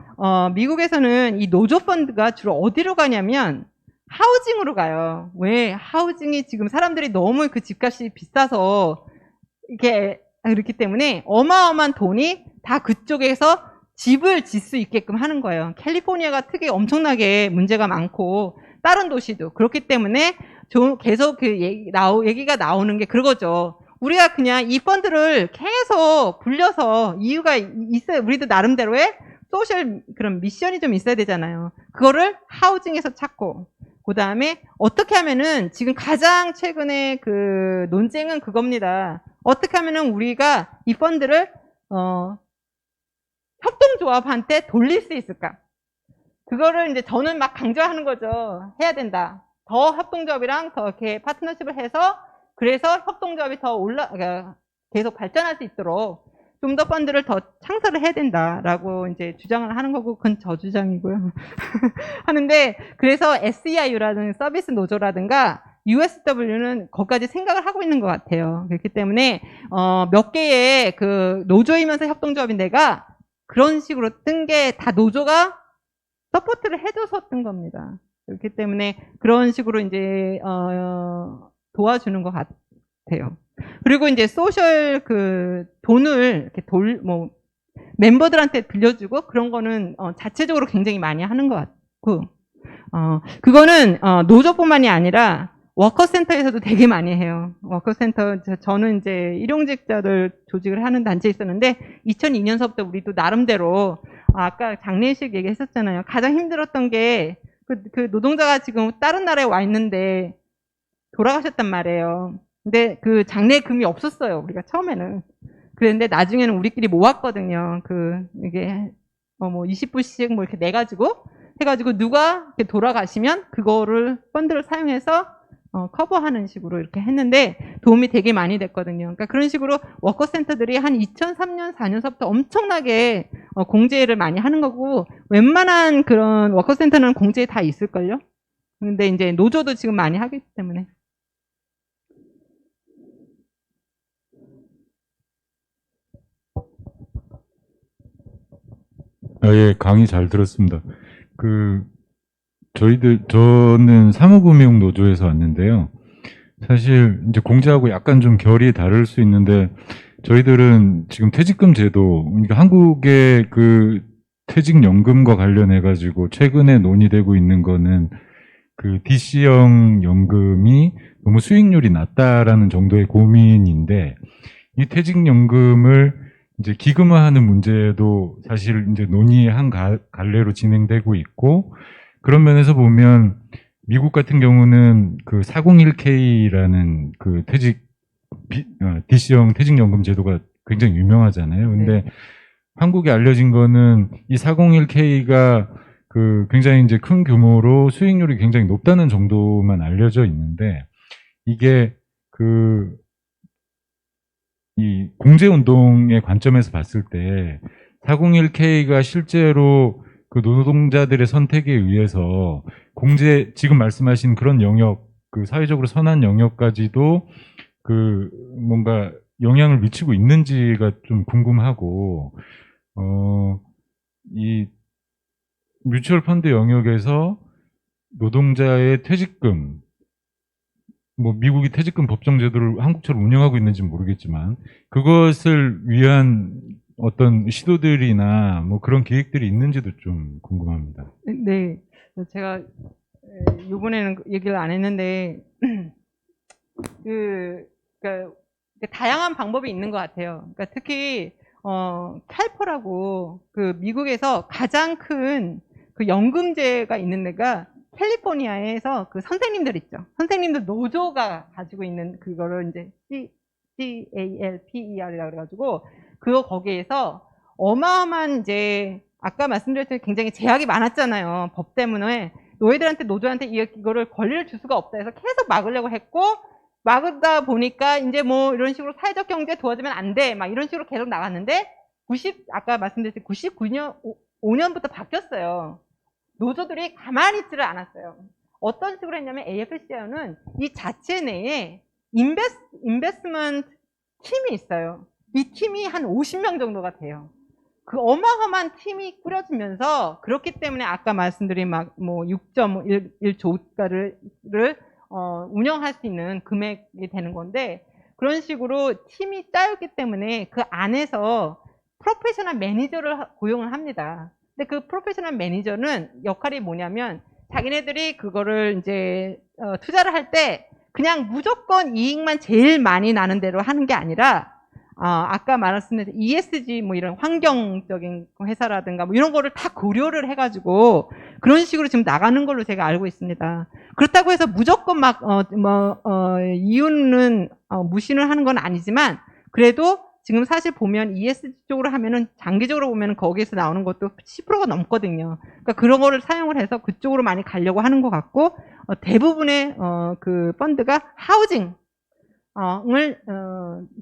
미국에서는 이 노조 펀드가 주로 어디로 가냐면, 하우징으로 가요. 왜? 하우징이 지금 사람들이 너무 그 집값이 비싸서, 그렇기 때문에 어마어마한 돈이 다 그쪽에서 집을 질 수 있게끔 하는 거예요. 캘리포니아가 특히 엄청나게 문제가 많고 다른 도시도 그렇기 때문에 계속 그 얘기가 나오는 게 그거죠. 우리가 그냥 이 펀드를 계속 불려서 이유가 있어요. 우리도 나름대로의 소셜 그런 미션이 좀 있어야 되잖아요. 그거를 하우징에서 찾고 그 다음에 어떻게 하면은 지금 가장 최근에 그 논쟁은 그겁니다. 어떻게 하면은 우리가 이 펀드를 협동조합한테 돌릴 수 있을까? 그거를 이제 저는 막 강조하는 거죠. 해야 된다. 더 협동조합이랑 더 이렇게 파트너십을 해서 그래서 협동조합이 더 계속 발전할 수 있도록 좀 더 펀드를 더 창설을 해야 된다라고 이제 주장을 하는 거고 그건 저 주장이고요. 하는데 그래서 SEIU라는 서비스 노조라든가 USW는 거기까지 생각을 하고 있는 것 같아요. 그렇기 때문에 몇 개의 그 노조이면서 협동조합인 데가 그런 식으로 뜬 게 다 노조가 서포트를 해줘서 뜬 겁니다. 그렇기 때문에 그런 식으로 이제 도와주는 것 같아요. 그리고 이제 소셜 그 돈을 이렇게 멤버들한테 빌려주고 그런 거는 자체적으로 굉장히 많이 하는 것 같고 그거는 노조뿐만이 아니라 워커센터에서도 되게 많이 해요. 워커센터 저는 이제 일용직자들 조직을 하는 단체에 있었는데 2002년서부터 우리도 나름대로 아까 장례식 얘기했었잖아요. 가장 힘들었던 게 그 노동자가 지금 다른 나라에 와 있는데 돌아가셨단 말이에요. 근데 그 장례금이 없었어요. 우리가 처음에는. 그랬는데 나중에는 우리끼리 모았거든요. 이게 뭐 20불씩 뭐 이렇게 내가지고 해가지고 누가 이렇게 돌아가시면 그거를 펀드를 사용해서 커버하는 식으로 이렇게 했는데 도움이 되게 많이 됐거든요. 그러니까 그런 식으로 워커센터들이 한 2003년, 4년서부터 엄청나게 공제를 많이 하는 거고 웬만한 그런 워커센터는 공제 다 있을걸요. 근데 이제 노조도 지금 많이 하기 때문에. 예, 강의 잘 들었습니다. 저는 사무금융 노조에서 왔는데요. 사실 이제 공제하고 약간 좀 결이 다를 수 있는데 저희들은 지금 퇴직금 제도, 그러니까 한국의 그 퇴직연금과 관련해 가지고 최근에 논의되고 있는 거는 그 DC형 연금이 너무 수익률이 낮다라는 정도의 고민인데, 이 퇴직연금을 이제 기금화하는 문제도 사실 이제 논의한 갈래로 진행되고 있고, 그런 면에서 보면 미국 같은 경우는 그 401k라는 그 DC형 퇴직연금 제도가 굉장히 유명하잖아요. 근데 한국에 알려진 거는 이 401k가 그 굉장히 이제 큰 규모로 수익률이 굉장히 높다는 정도만 알려져 있는데, 이게 그 이 공제운동의 관점에서 봤을 때 401k가 실제로 그 노동자들의 선택에 의해서 지금 말씀하신 그런 영역, 그 사회적으로 선한 영역까지도 그 뭔가 영향을 미치고 있는지가 좀 궁금하고, 이 뮤추얼 펀드 영역에서 노동자의 퇴직금, 뭐 미국이 퇴직금 법정 제도를 한국처럼 운영하고 있는지는 모르겠지만 그것을 위한 어떤 시도들이나 뭐 그런 계획들이 있는지도 좀 궁금합니다. 네, 제가 이번에는 얘기를 안 했는데 그러니까 다양한 방법이 있는 것 같아요. 그러니까 특히 캘퍼라고 그 미국에서 가장 큰 그 연금제가 있는 데가 캘리포니아에서 그 선생님들 있죠. 선생님들 노조가 가지고 있는 그거를 이제 CALPER이라고 그래가지고 거기에서 어마어마한 이제 아까 말씀드렸듯이 굉장히 제약이 많았잖아요. 법 때문에 노예들한테 노조한테 이거를 권리를 줄 수가 없다 해서 계속 막으려고 했고, 막다 보니까 이제 뭐 이런 식으로 사회적 경제 도와주면 안 돼 막 이런 식으로 계속 나갔는데 아까 말씀드렸듯이 5년부터 바뀌었어요. 노조들이 가만히 있지를 않았어요. 어떤 식으로 했냐면 AFL-CIO는 이 자체 내에 인베스트먼트 팀이 있어요. 이 팀이 한 50명 정도가 돼요. 그 어마어마한 팀이 꾸려지면서, 그렇기 때문에 아까 말씀드린 막 뭐 6.1조가를 운영할 수 있는 금액이 되는 건데, 그런 식으로 팀이 짜였기 때문에 그 안에서 프로페셔널 매니저를 고용을 합니다. 근데 그 프로페셔널 매니저는 역할이 뭐냐면 자기네들이 그거를 이제 투자를 할 때 그냥 무조건 이익만 제일 많이 나는 대로 하는 게 아니라 아까 말씀드린 ESG 뭐 이런 환경적인 회사라든가 뭐 이런 거를 다 고려를 해가지고 그런 식으로 지금 나가는 걸로 제가 알고 있습니다. 그렇다고 해서 무조건 막 이유는 무시를 하는 건 아니지만, 그래도 지금 사실 보면 ESG 쪽으로 하면은 장기적으로 보면 거기에서 나오는 것도 10%가 넘거든요. 그러니까 그런 거를 사용을 해서 그쪽으로 많이 가려고 하는 것 같고, 대부분의 그 펀드가 하우징을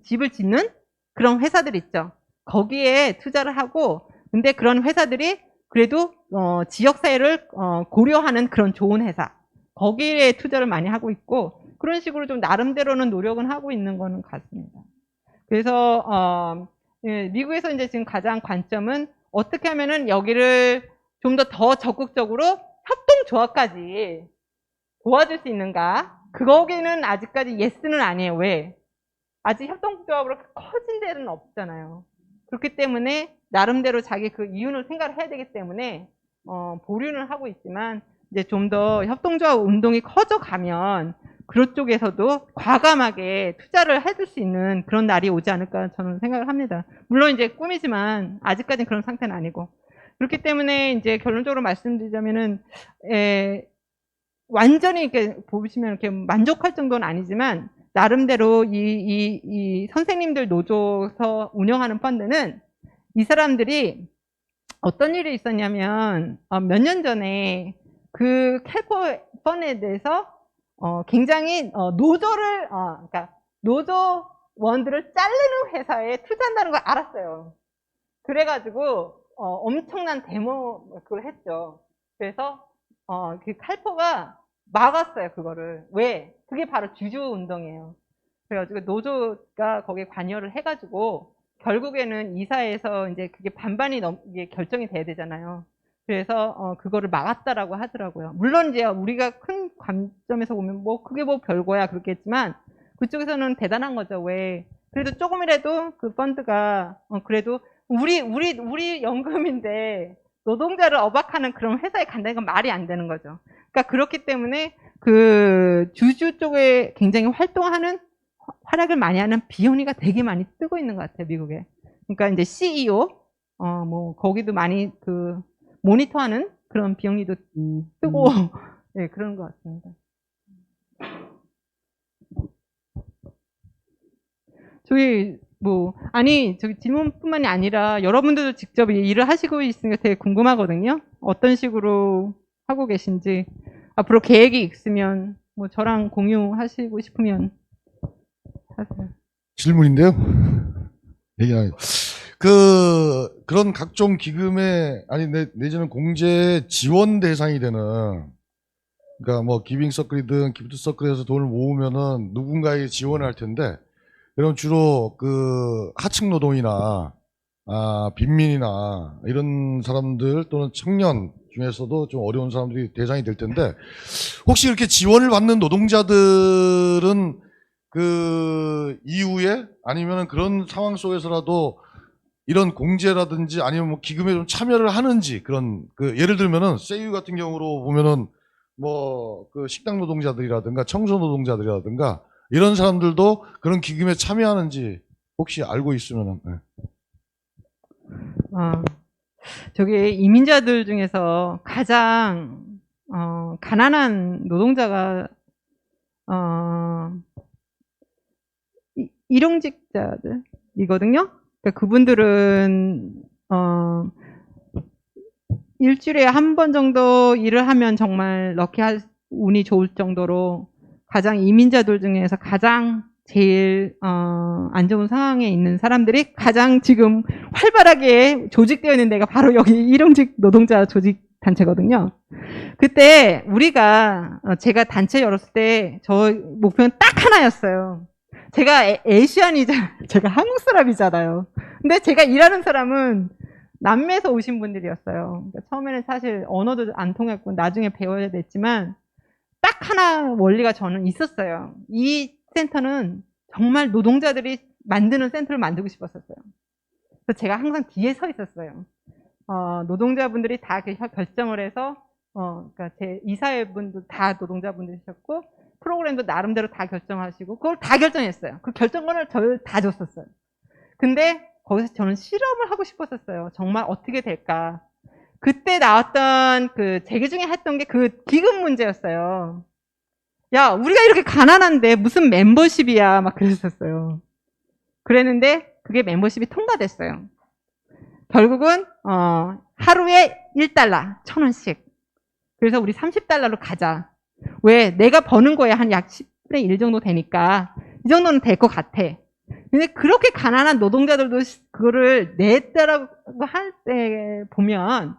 집을 짓는 그런 회사들 있죠. 거기에 투자를 하고, 근데 그런 회사들이 그래도 지역사회를 고려하는 그런 좋은 회사, 거기에 투자를 많이 하고 있고, 그런 식으로 좀 나름대로는 노력은 하고 있는 거는 같습니다. 그래서 미국에서 이제 지금 가장 관점은 어떻게 하면은 여기를 좀 더 적극적으로 협동조합까지 도와줄 수 있는가? 거기는 아직까지 예스는 아니에요. 왜? 아직 협동조합으로 커진 데는 없잖아요. 그렇기 때문에 나름대로 자기 그 이윤을 생각을 해야 되기 때문에 보류는 하고 있지만, 이제 좀 더 협동조합 운동이 커져가면 그쪽에서도 과감하게 투자를 해줄 수 있는 그런 날이 오지 않을까 저는 생각을 합니다. 물론 이제 꿈이지만 아직까지는 그런 상태는 아니고, 그렇기 때문에 이제 결론적으로 말씀드리자면은 완전히 이렇게 보시면 이렇게 만족할 정도는 아니지만, 나름대로 이 선생님들 노조에서 운영하는 펀드는 이 사람들이 어떤 일이 있었냐면 몇 년 전에 그 캘퍼 펀드에 대해서 굉장히 노조를 그러니까 노조원들을 자르는 회사에 투자한다는 걸 알았어요. 그래가지고 엄청난 데모 그걸 했죠. 그래서 그 캘퍼가 막았어요, 그거를. 왜? 그게 바로 주주 운동이에요. 그래가지고 노조가 거기에 관여를 해가지고 결국에는 이사회에서 이제 그게 반반이 이게 결정이 돼야 되잖아요. 그래서 그거를 막았다라고 하더라고요. 물론 이제 우리가 큰 관점에서 보면 뭐 그게 뭐 별거야 그렇겠지만 그쪽에서는 대단한 거죠. 왜? 그래도 조금이라도 그 펀드가 그래도 우리 연금인데 노동자를 억압하는 그런 회사에 간다는 건 말이 안 되는 거죠. 그러니까 그렇기 때문에 그 주주 쪽에 굉장히 활동하는 활약을 많이 하는 비영리가 되게 많이 뜨고 있는 것 같아요, 미국에. 그러니까 이제 CEO 뭐 거기도 많이 그 모니터하는 그런 비영리도 뜨고 네, 그런 것 같습니다. 저기 저기 질문뿐만이 아니라 여러분들도 직접 일을 하시고 있으니까 되게 궁금하거든요. 어떤 식으로 하고 계신지 앞으로 계획이 있으면 뭐 저랑 공유하시고 싶으면 하세요. 질문인데요. 얘기하요. 그런 각종 기금에, 내지는 공제 지원 대상이 되는, 그러니까 뭐 기빙 서클이든 기프트 서클에서 돈을 모으면은 누군가에게 지원을 할 텐데, 그럼 주로 그 하층 노동이나, 빈민이나 이런 사람들 또는 청년 중에서도 좀 어려운 사람들이 대상이 될 텐데, 혹시 이렇게 지원을 받는 노동자들은 그 이후에 아니면 그런 상황 속에서라도 이런 공제라든지 아니면 뭐 기금에 좀 참여를 하는지 그런 예를 들면은 세유 같은 경우로 보면은 뭐 그 식당 노동자들이라든가 청소 노동자들이라든가 이런 사람들도 그런 기금에 참여하는지 혹시 알고 있으면은. 네. 저기 이민자들 중에서 가장 가난한 노동자가 일용직자들이거든요. 그러니까 그분들은 일주일에 한 번 정도 일을 하면 정말 운이 좋을 정도로 가장 이민자들 중에서 가장 제일 안 좋은 상황에 있는 사람들이 가장 지금 활발하게 조직되어 있는 데가 바로 여기 일용직 노동자 조직 단체거든요. 그때 제가 단체 열었을 때 저 목표는 딱 하나였어요. 제가 제가 한국 사람이잖아요. 근데 제가 일하는 사람은 남미에서 오신 분들이었어요. 그러니까 처음에는 사실 언어도 안 통했고 나중에 배워야 됐지만 딱 하나 원리가 저는 있었어요. 이 센터는 정말 노동자들이 만드는 센터를 만들고 싶었었어요. 그래서 제가 항상 뒤에 서 있었어요. 노동자분들이 다 결정을 해서 그러니까 제 이사회분도 다 노동자분들이셨고 프로그램도 나름대로 다 결정하시고 그걸 다 결정했어요. 그 결정권을 저를 다 줬었어요. 근데 거기서 저는 실험을 하고 싶었었어요. 정말 어떻게 될까. 그때 나왔던 그 제기 중에 했던 게 그 기금 문제였어요. 야, 우리가 이렇게 가난한데 무슨 멤버십이야 막 그랬었어요. 그랬는데 그게 멤버십이 통과됐어요. 결국은 하루에 1달러 1,000원씩. 그래서 우리 30달러로 가자. 왜? 내가 버는 거에 한 약 10분의 1 정도 되니까 이 정도는 될 것 같아. 근데 그렇게 가난한 노동자들도 그거를 냈다라고 할 때 보면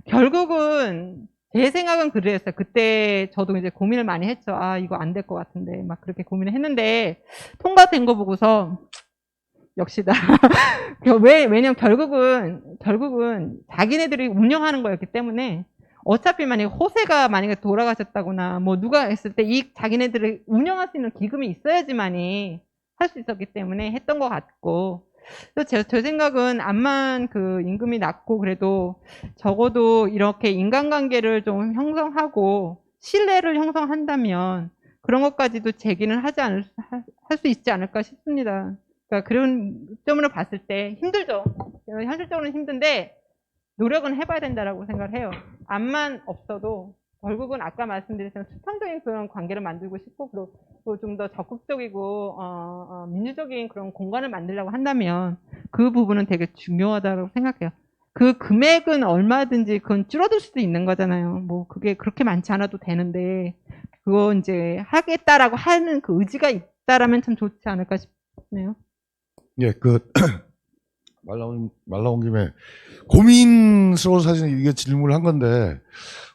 결국은 제 생각은 그랬어요. 그때 저도 이제 고민을 많이 했죠. 이거 안 될 것 같은데 막 그렇게 고민을 했는데 통과된 거 보고서 역시다. 왜냐면 결국은 자기네들이 운영하는 거였기 때문에 어차피 만약에 호세가 만약에 돌아가셨다거나 뭐 누가 했을 때 이 자기네들이 운영할 수 있는 기금이 있어야지만이 할 수 있었기 때문에 했던 것 같고, 그래서 제 생각은 암만 그 임금이 낮고 그래도 적어도 이렇게 인간관계를 좀 형성하고 신뢰를 형성한다면 그런 것까지도 제기는 할 수 있지 않을까 싶습니다. 그러니까 그런 점으로 봤을 때 힘들죠. 현실적으로는 힘든데 노력은 해봐야 된다라고 생각을 해요. 암만 없어도 결국은 아까 말씀드렸지만 수평적인 그런 관계를 만들고 싶고 그리고 좀 더 적극적이고 민주적인 그런 공간을 만들려고 한다면 그 부분은 되게 중요하다고 생각해요. 그 금액은 얼마든지 그건 줄어들 수도 있는 거잖아요. 뭐 그게 그렇게 많지 않아도 되는데 그거 이제 하겠다라고 하는 그 의지가 있다라면 참 좋지 않을까 싶네요. 예, 말 나온 김에 고민스러워서 사실 이게 질문을 한 건데,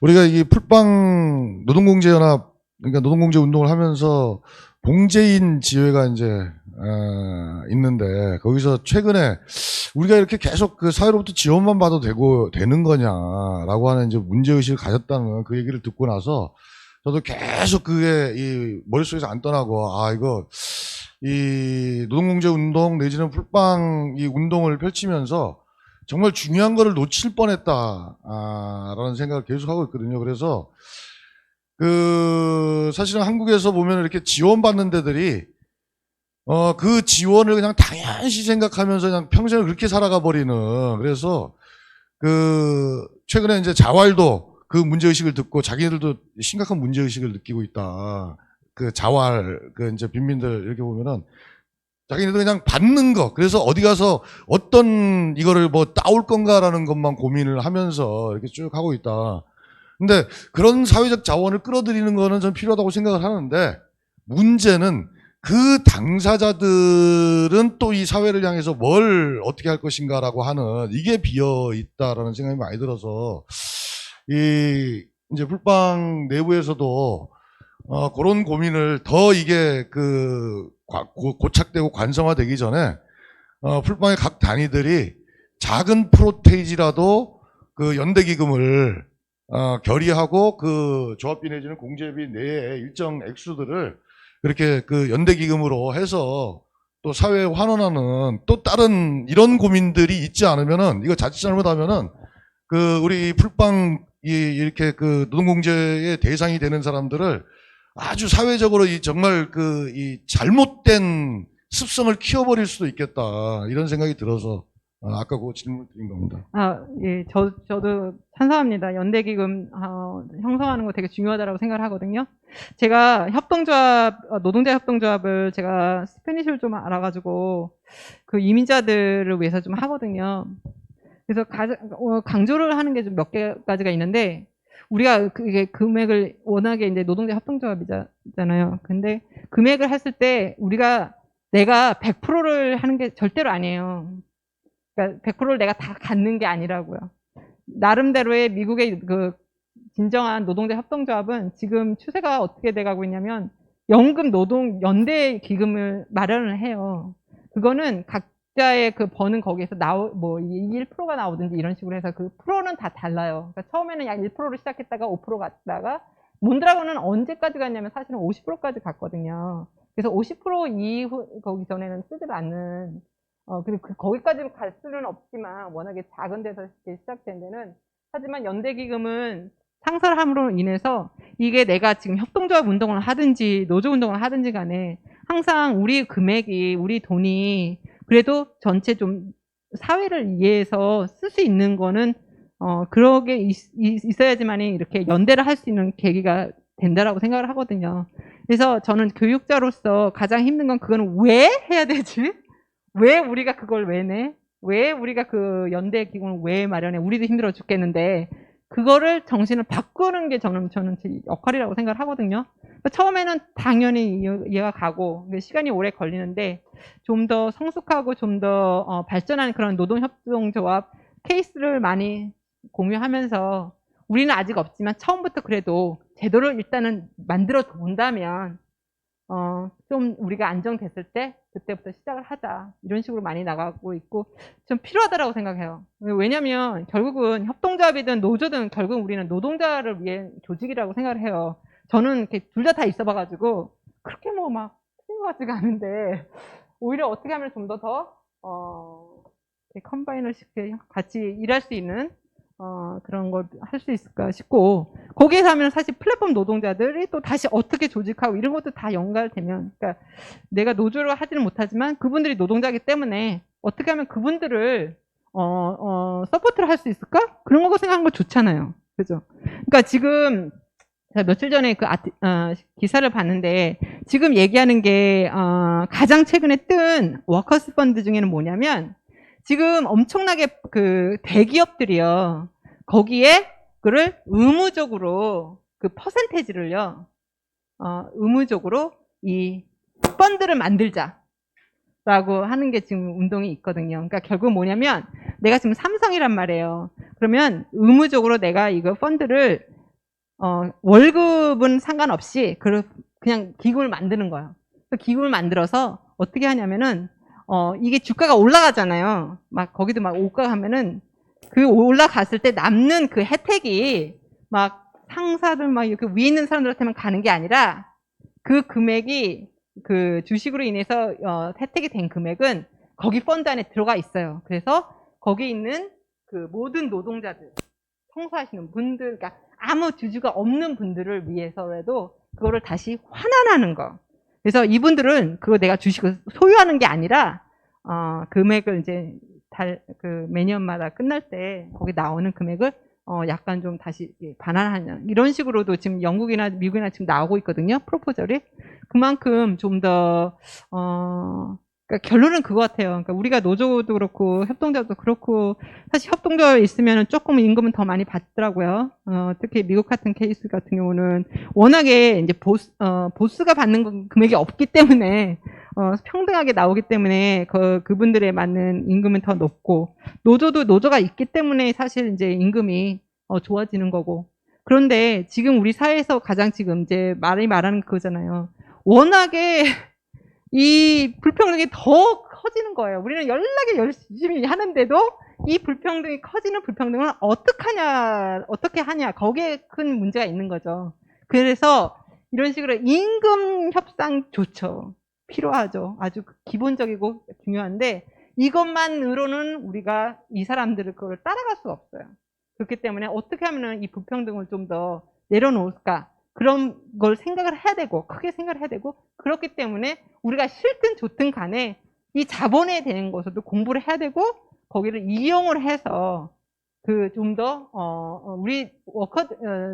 우리가 이 풀빵 노동공제연합, 그러니까 노동공제 운동을 하면서 봉제인 지회가 이제 있는데 거기서 최근에 우리가 이렇게 계속 그 사회로부터 지원만 받아도 되는 거냐라고 하는 이제 문제의식을 가졌다는 그 얘기를 듣고 나서 저도 계속 그게 이 머릿속에서 안 떠나고, 이거 이 노동공제 운동 내지는 풀빵 이 운동을 펼치면서 정말 중요한 거를 놓칠 뻔했다라는 생각을 계속 하고 있거든요. 그래서 사실은 한국에서 보면 이렇게 지원받는 데들이 그 지원을 그냥 당연시 생각하면서 그냥 평생을 그렇게 살아가 버리는, 그래서 최근에 이제 자활도 그 문제의식을 듣고 자기들도 심각한 문제의식을 느끼고 있다. 자활, 이제 빈민들 이렇게 보면은 자기네들 그냥 받는 거, 그래서 어디 가서 어떤 이거를 뭐 따올 건가라는 것만 고민을 하면서 이렇게 쭉 하고 있다. 근데 그런 사회적 자원을 끌어들이는 거는 전 필요하다고 생각을 하는데, 문제는 그 당사자들은 또 이 사회를 향해서 뭘 어떻게 할 것인가라고 하는 이게 비어 있다라는 생각이 많이 들어서, 이제 풀빵 내부에서도 그런 고민을 더 이게 고착되고 관성화되기 전에 풀빵의 각 단위들이 작은 프로테이지라도 그 연대기금을 결의하고 그 조합비 내지는 공제비 내에 일정 액수들을 그렇게 그 연대기금으로 해서 또 사회에 환원하는 또 다른 이런 고민들이 있지 않으면은, 이거 자칫 잘못하면은 우리 풀빵 이렇게 노동공제의 대상이 되는 사람들을 아주 사회적으로 정말 이 잘못된 습성을 키워버릴 수도 있겠다, 이런 생각이 들어서 아까 그 질문을 드린 겁니다. 예, 저도 찬성합니다. 연대기금 형성하는 거 되게 중요하다고 생각을 하거든요. 제가 노동자 협동조합을 제가 스페니쉬를 좀 알아가지고 그 이민자들을 위해서 좀 하거든요. 그래서 강조를 하는 게 좀 몇 가지가 있는데, 우리가 그게 금액을 워낙에 이제 노동자 협동조합이잖아요. 근데 금액을 했을 때 내가 100%를 하는 게 절대로 아니에요. 그러니까 100%를 내가 다 갖는 게 아니라고요. 나름대로의 미국의 진정한 노동자 협동조합은 지금 추세가 어떻게 돼가고 있냐면 연금 노동 연대 기금을 마련을 해요. 그거는 각자의 버는 거기에서 1%가 나오든지 이런 식으로 해서 그 프로는 다 달라요. 그러니까 처음에는 약 1%로 시작했다가 5% 갔다가 몬드라곤은 언제까지 갔냐면 사실은 50%까지 갔거든요. 그래서 50% 이후 거기 전에는 쓰지도 않는, 그리고 거기까지 갈 수는 없지만 워낙에 작은 데서 시작된 데는, 하지만 연대기금은 상설함으로 인해서 이게 내가 지금 협동조합 운동을 하든지 노조 운동을 하든지 간에 항상 우리 금액이, 우리 돈이 그래도 전체 좀 사회를 위해서 쓸 수 있는 거는 그러게 있어야지만이 이렇게 연대를 할 수 있는 계기가 된다라고 생각을 하거든요. 그래서 저는 교육자로서 가장 힘든 건 그거는 왜 해야 되지? 왜 우리가 그걸 왜 내? 왜 우리가 그 연대 기금을 왜 마련해? 우리도 힘들어 죽겠는데 그거를 정신을 바꾸는 게 저는 제 역할이라고 생각을 하거든요. 처음에는 당연히 이해가 가고 시간이 오래 걸리는데 좀 더 성숙하고 좀 더 발전한 그런 노동협동조합 케이스를 많이 공유하면서, 우리는 아직 없지만 처음부터 그래도 제도를 일단은 만들어 본다면 좀 우리가 안정됐을 때 그때부터 시작을 하자, 이런 식으로 많이 나가고 있고 좀 필요하다라고 생각해요. 왜냐면 결국은 협동조합이든 노조든 결국 우리는 노동자를 위해 조직이라고 생각을 해요. 저는 이렇게 둘 다 있어 봐가지고 그렇게 막 틀린 것 같지가 않은데, 오히려 어떻게 하면 좀 더 컴바인을 쉽게 같이 일할 수 있는 그런 걸 할 수 있을까 싶고, 거기에서 하면 사실 플랫폼 노동자들이 또 다시 어떻게 조직하고 이런 것도 다 연결되면, 그러니까 내가 노조를 하지는 못하지만 그분들이 노동자이기 때문에 어떻게 하면 그분들을 서포트를 할 수 있을까? 그런 거 생각하는 거 좋잖아요. 그죠? 그러니까 지금 제가 며칠 전에 기사를 봤는데, 지금 얘기하는 게 가장 최근에 뜬 워커스 펀드 중에는 뭐냐면, 지금 엄청나게 대기업들이요, 거기에 그를 의무적으로 퍼센테이지를요, 의무적으로 이 펀드를 만들자라고 하는 게 지금 운동이 있거든요. 그러니까 결국 뭐냐면, 내가 지금 삼성이란 말이에요. 그러면 의무적으로 내가 이거 펀드를 월급은 상관없이 그냥 기금을 만드는 거예요. 그래서 기금을 만들어서 어떻게 하냐면은 이게 주가가 올라가잖아요. 막 거기도 막 올라가면은 그 올라갔을 때 남는 그 혜택이 막 상사들 막 이렇게 위에 있는 사람들한테만 가는 게 아니라 그 금액이 그 주식으로 인해서 혜택이 된 금액은 거기 펀드 안에 들어가 있어요. 그래서 거기 있는 그 모든 노동자들, 청소하시는 분들, 그러니까 아무 주주가 없는 분들을 위해서라도 그거를 다시 환원하는 거. 그래서 이분들은 그거 내가 주식을 소유하는 게 아니라 금액을 이제 그 매년마다 끝날 때 거기 나오는 금액을 약간 좀 다시 반환하는 이런 식으로도 지금 영국이나 미국이나 지금 나오고 있거든요. 프로포절이. 그만큼 좀 더 그러니까 결론은 그거 같아요. 그러니까 우리가 노조도 그렇고 협동조합도 그렇고 사실 협동조합에 있으면 조금 임금은 더 많이 받더라고요. 특히 미국 같은 케이스 같은 경우는 워낙에 이제 보스가 받는 금액이 없기 때문에 평등하게 나오기 때문에 그분들에 맞는 임금은 더 높고 노조도 노조가 있기 때문에 사실 이제 임금이 좋아지는 거고. 그런데 지금 우리 사회에서 가장 지금 이제 말하는 그거잖아요. 워낙에 이 불평등이 더 커지는 거예요. 우리는 연락에 열심히 하는데도 이 불평등이 커지는 불평등은 어떻게 하냐. 거기에 큰 문제가 있는 거죠. 그래서 이런 식으로 임금 협상 좋죠. 필요하죠. 아주 기본적이고 중요한데 이것만으로는 우리가 이 사람들을 그걸 따라갈 수가 없어요. 그렇기 때문에 어떻게 하면 이 불평등을 좀 더 내려놓을까? 그런 걸 생각을 해야 되고 크게 생각을 해야 되고 그렇기 때문에 우리가 싫든 좋든 간에 이 자본에 대한 것도 공부를 해야 되고 거기를 이용을 해서 그 좀 더 우리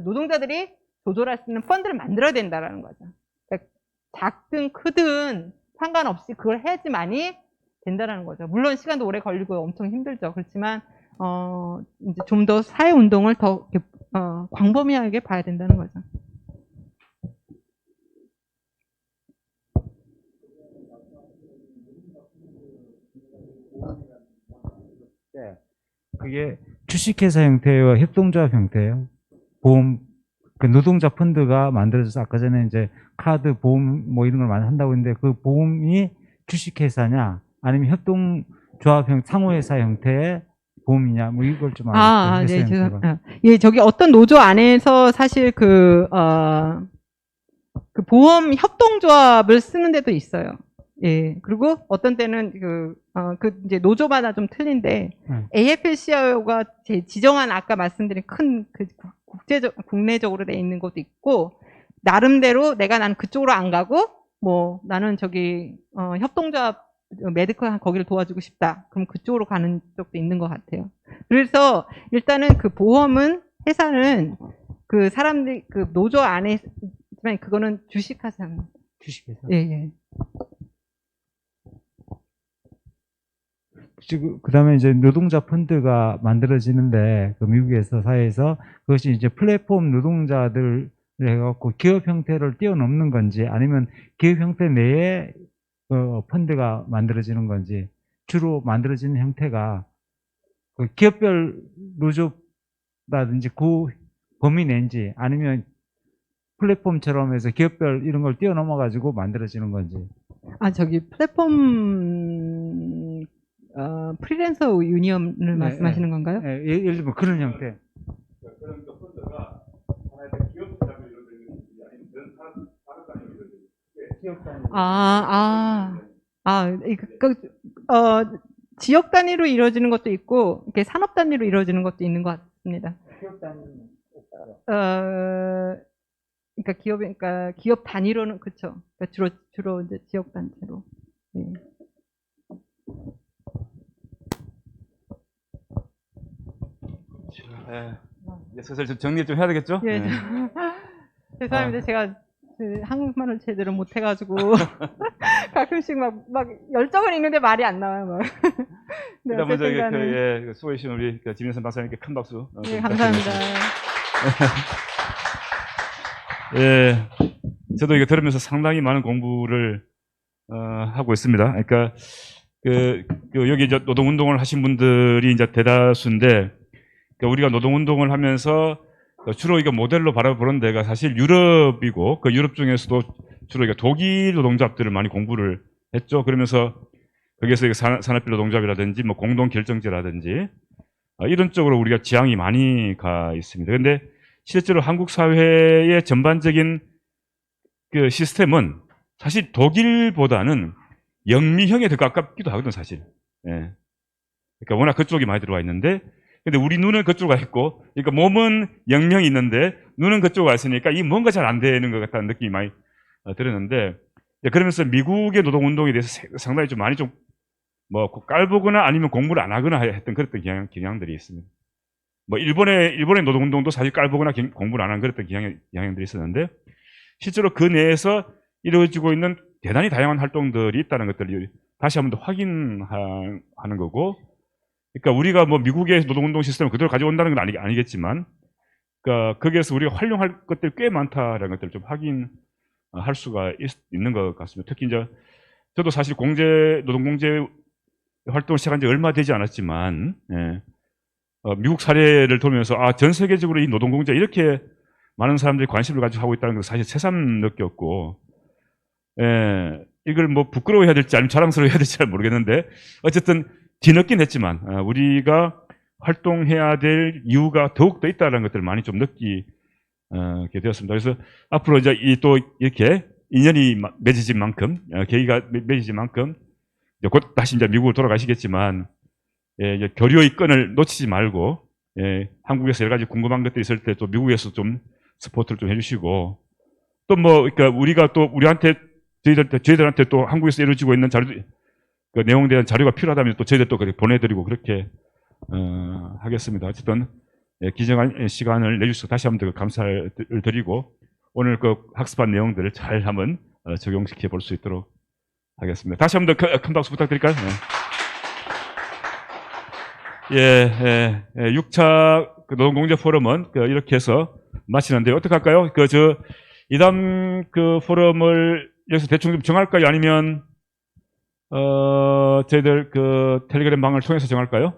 노동자들이 조절할 수 있는 펀드를 만들어야 된다라는 거죠. 그러니까 작든 크든 상관없이 그걸 해야지만이 된다라는 거죠. 물론 시간도 오래 걸리고 엄청 힘들죠. 그렇지만 이제 좀 더 사회 운동을 더 광범위하게 봐야 된다는 거죠. 네. 그게 주식회사 형태와 협동조합 형태예요. 보험, 그 노동자 펀드가 만들어져서 아까 전에 이제 카드, 보험 뭐 이런 걸 많이 한다고 했는데 그 보험이 주식회사냐 아니면 협동조합 상호회사 형태의 보험이냐 뭐 이걸 좀 네, 죄송합니다. 예, 저기 어떤 노조 안에서 사실 그 보험 협동조합을 쓰는 데도 있어요. 예, 그리고 어떤 때는 이제 노조마다 좀 틀린데, AFL-CIO가 지정한 아까 말씀드린 큰 국내적으로 돼 있는 것도 있고, 나름대로 난 그쪽으로 안 가고, 뭐, 나는 저기, 협동조합, 메디컬 거기를 도와주고 싶다. 그럼 그쪽으로 가는 쪽도 있는 것 같아요. 그래서 일단은 그 보험은, 회사는 그 사람들, 그 노조 안에, 있지만 그거는 주식회사. 주식회사. 예, 예. 그 다음에 이제 노동자 펀드가 만들어지는데, 그 미국에서 사회에서 그것이 이제 플랫폼 노동자들 해갖고 기업 형태를 뛰어넘는 건지 아니면 기업 형태 내에 펀드가 만들어지는 건지 주로 만들어지는 형태가 그 기업별 노조라든지 그 범위 내인지 아니면 플랫폼처럼 해서 기업별 이런 걸 뛰어넘어가지고 만들어지는 건지. 저기 플랫폼 프리랜서 유니언을 말씀하시는 건가요? 네, 예를 들면 그런 형태. 그런 펀드가 하나의 기업 단위로 이루어지는 건지 아니면 다른 단위로 이루어지는 건지. 지역 단위로 이루어지는 것도 있고, 이렇게 산업 단위로 이루어지는 것도 있는 것 같습니다. 기업 단위는 그러니까 기업 단위로는 그렇죠. 그러니까 주로 이제 지역 단체로. 예. 이제 슬슬 좀 정리 좀 해야 되겠죠? 예. 죄송합니다. 제가 한국말을 제대로 못해가지고 가끔씩 막 열정은 있는데 말이 안 나와요. 막. 네, 일단 먼저 수고해주신 우리 지민선 박사님께 큰 박수. 네, 감사합니다. 예, 저도 이거 들으면서 상당히 많은 공부를 하고 있습니다. 그러니까 여기 이제 노동운동을 하신 분들이 이제 대다수인데, 우리가 노동운동을 하면서 주로 이거 모델로 바라보는 데가 사실 유럽이고, 그 유럽 중에서도 주로 이게 독일 노동조합들을 많이 공부를 했죠. 그러면서 거기에서 이게 산업별 노동조합이라든지 뭐 공동 결정제라든지 이런 쪽으로 우리가 지향이 많이 가 있습니다. 그런데 실제로 한국 사회의 전반적인 그 시스템은 사실 독일보다는 영미형에 더 가깝기도 하거든, 사실. 예. 그러니까 워낙 그쪽이 많이 들어와 있는데, 근데 우리 눈은 그쪽으로 가 있고, 그러니까 몸은 영명이 있는데, 눈은 그쪽으로 가 있으니까 이 뭔가 잘 안 되는 것 같다는 느낌이 많이 들었는데, 그러면서 미국의 노동운동에 대해서 상당히 좀 많이 좀, 뭐, 깔보거나 아니면 공부를 안 하거나 했던 그랬던 경향들이 있습니다. 뭐, 일본의 노동운동도 사실 깔보거나 공부를 안 한 그랬던 경향들이 있었는데, 실제로 그 내에서 이루어지고 있는 대단히 다양한 활동들이 있다는 것들을 다시 한 번 더 확인하는 거고, 그러니까 우리가 뭐 미국의 노동운동 시스템을 그대로 가져온다는 건 아니겠지만, 그러니까 거기에서 우리가 활용할 것들이 꽤 많다라는 것들을 좀 확인할 수가 있는 것 같습니다. 특히 이제 저도 사실 노동공제 활동을 시작한 지 얼마 되지 않았지만, 예, 미국 사례를 돌면서 전 세계적으로 이 노동공제 이렇게 많은 사람들이 관심을 가지고 하고 있다는 걸 사실 새삼 느꼈고, 예, 이걸 뭐 부끄러워해야 될지 아니면 자랑스러워해야 될지 잘 모르겠는데 어쨌든 뒤늦긴 했지만 우리가 활동해야 될 이유가 더욱더 있다는 것들을 많이 좀 느끼게 되었습니다. 그래서 앞으로 이제 또 이렇게 인연이 맺어진 만큼, 계기가 맺어진 만큼 이제 곧 다시 이제 미국으로 돌아가시겠지만, 예, 이제 교류의 끈을 놓치지 말고, 예, 한국에서 여러 가지 궁금한 것들이 있을 때 또 미국에서 좀 스포트를 좀 해주시고, 또 뭐, 그러니까 우리가 또 저희들한테 또 한국에서 이루어지고 있는 그 내용에 대한 자료가 필요하다면 또 저희들 또 그렇게 보내드리고 그렇게 하겠습니다. 어쨌든 예, 기정한 시간을 내주셔서 다시 한번 더 감사를 드리고 오늘 그 학습한 내용들을 잘 한번 적용시켜 볼 수 있도록 하겠습니다. 다시 한번 더 큰 박수 부탁드릴까요? 네. 6차 그 노동공제 포럼은 이렇게 해서 마치는데 어떻게 할까요? 이담 포럼을 여기서 대충 좀 정할까요? 아니면 저희들 텔레그램 방을 통해서 정할까요?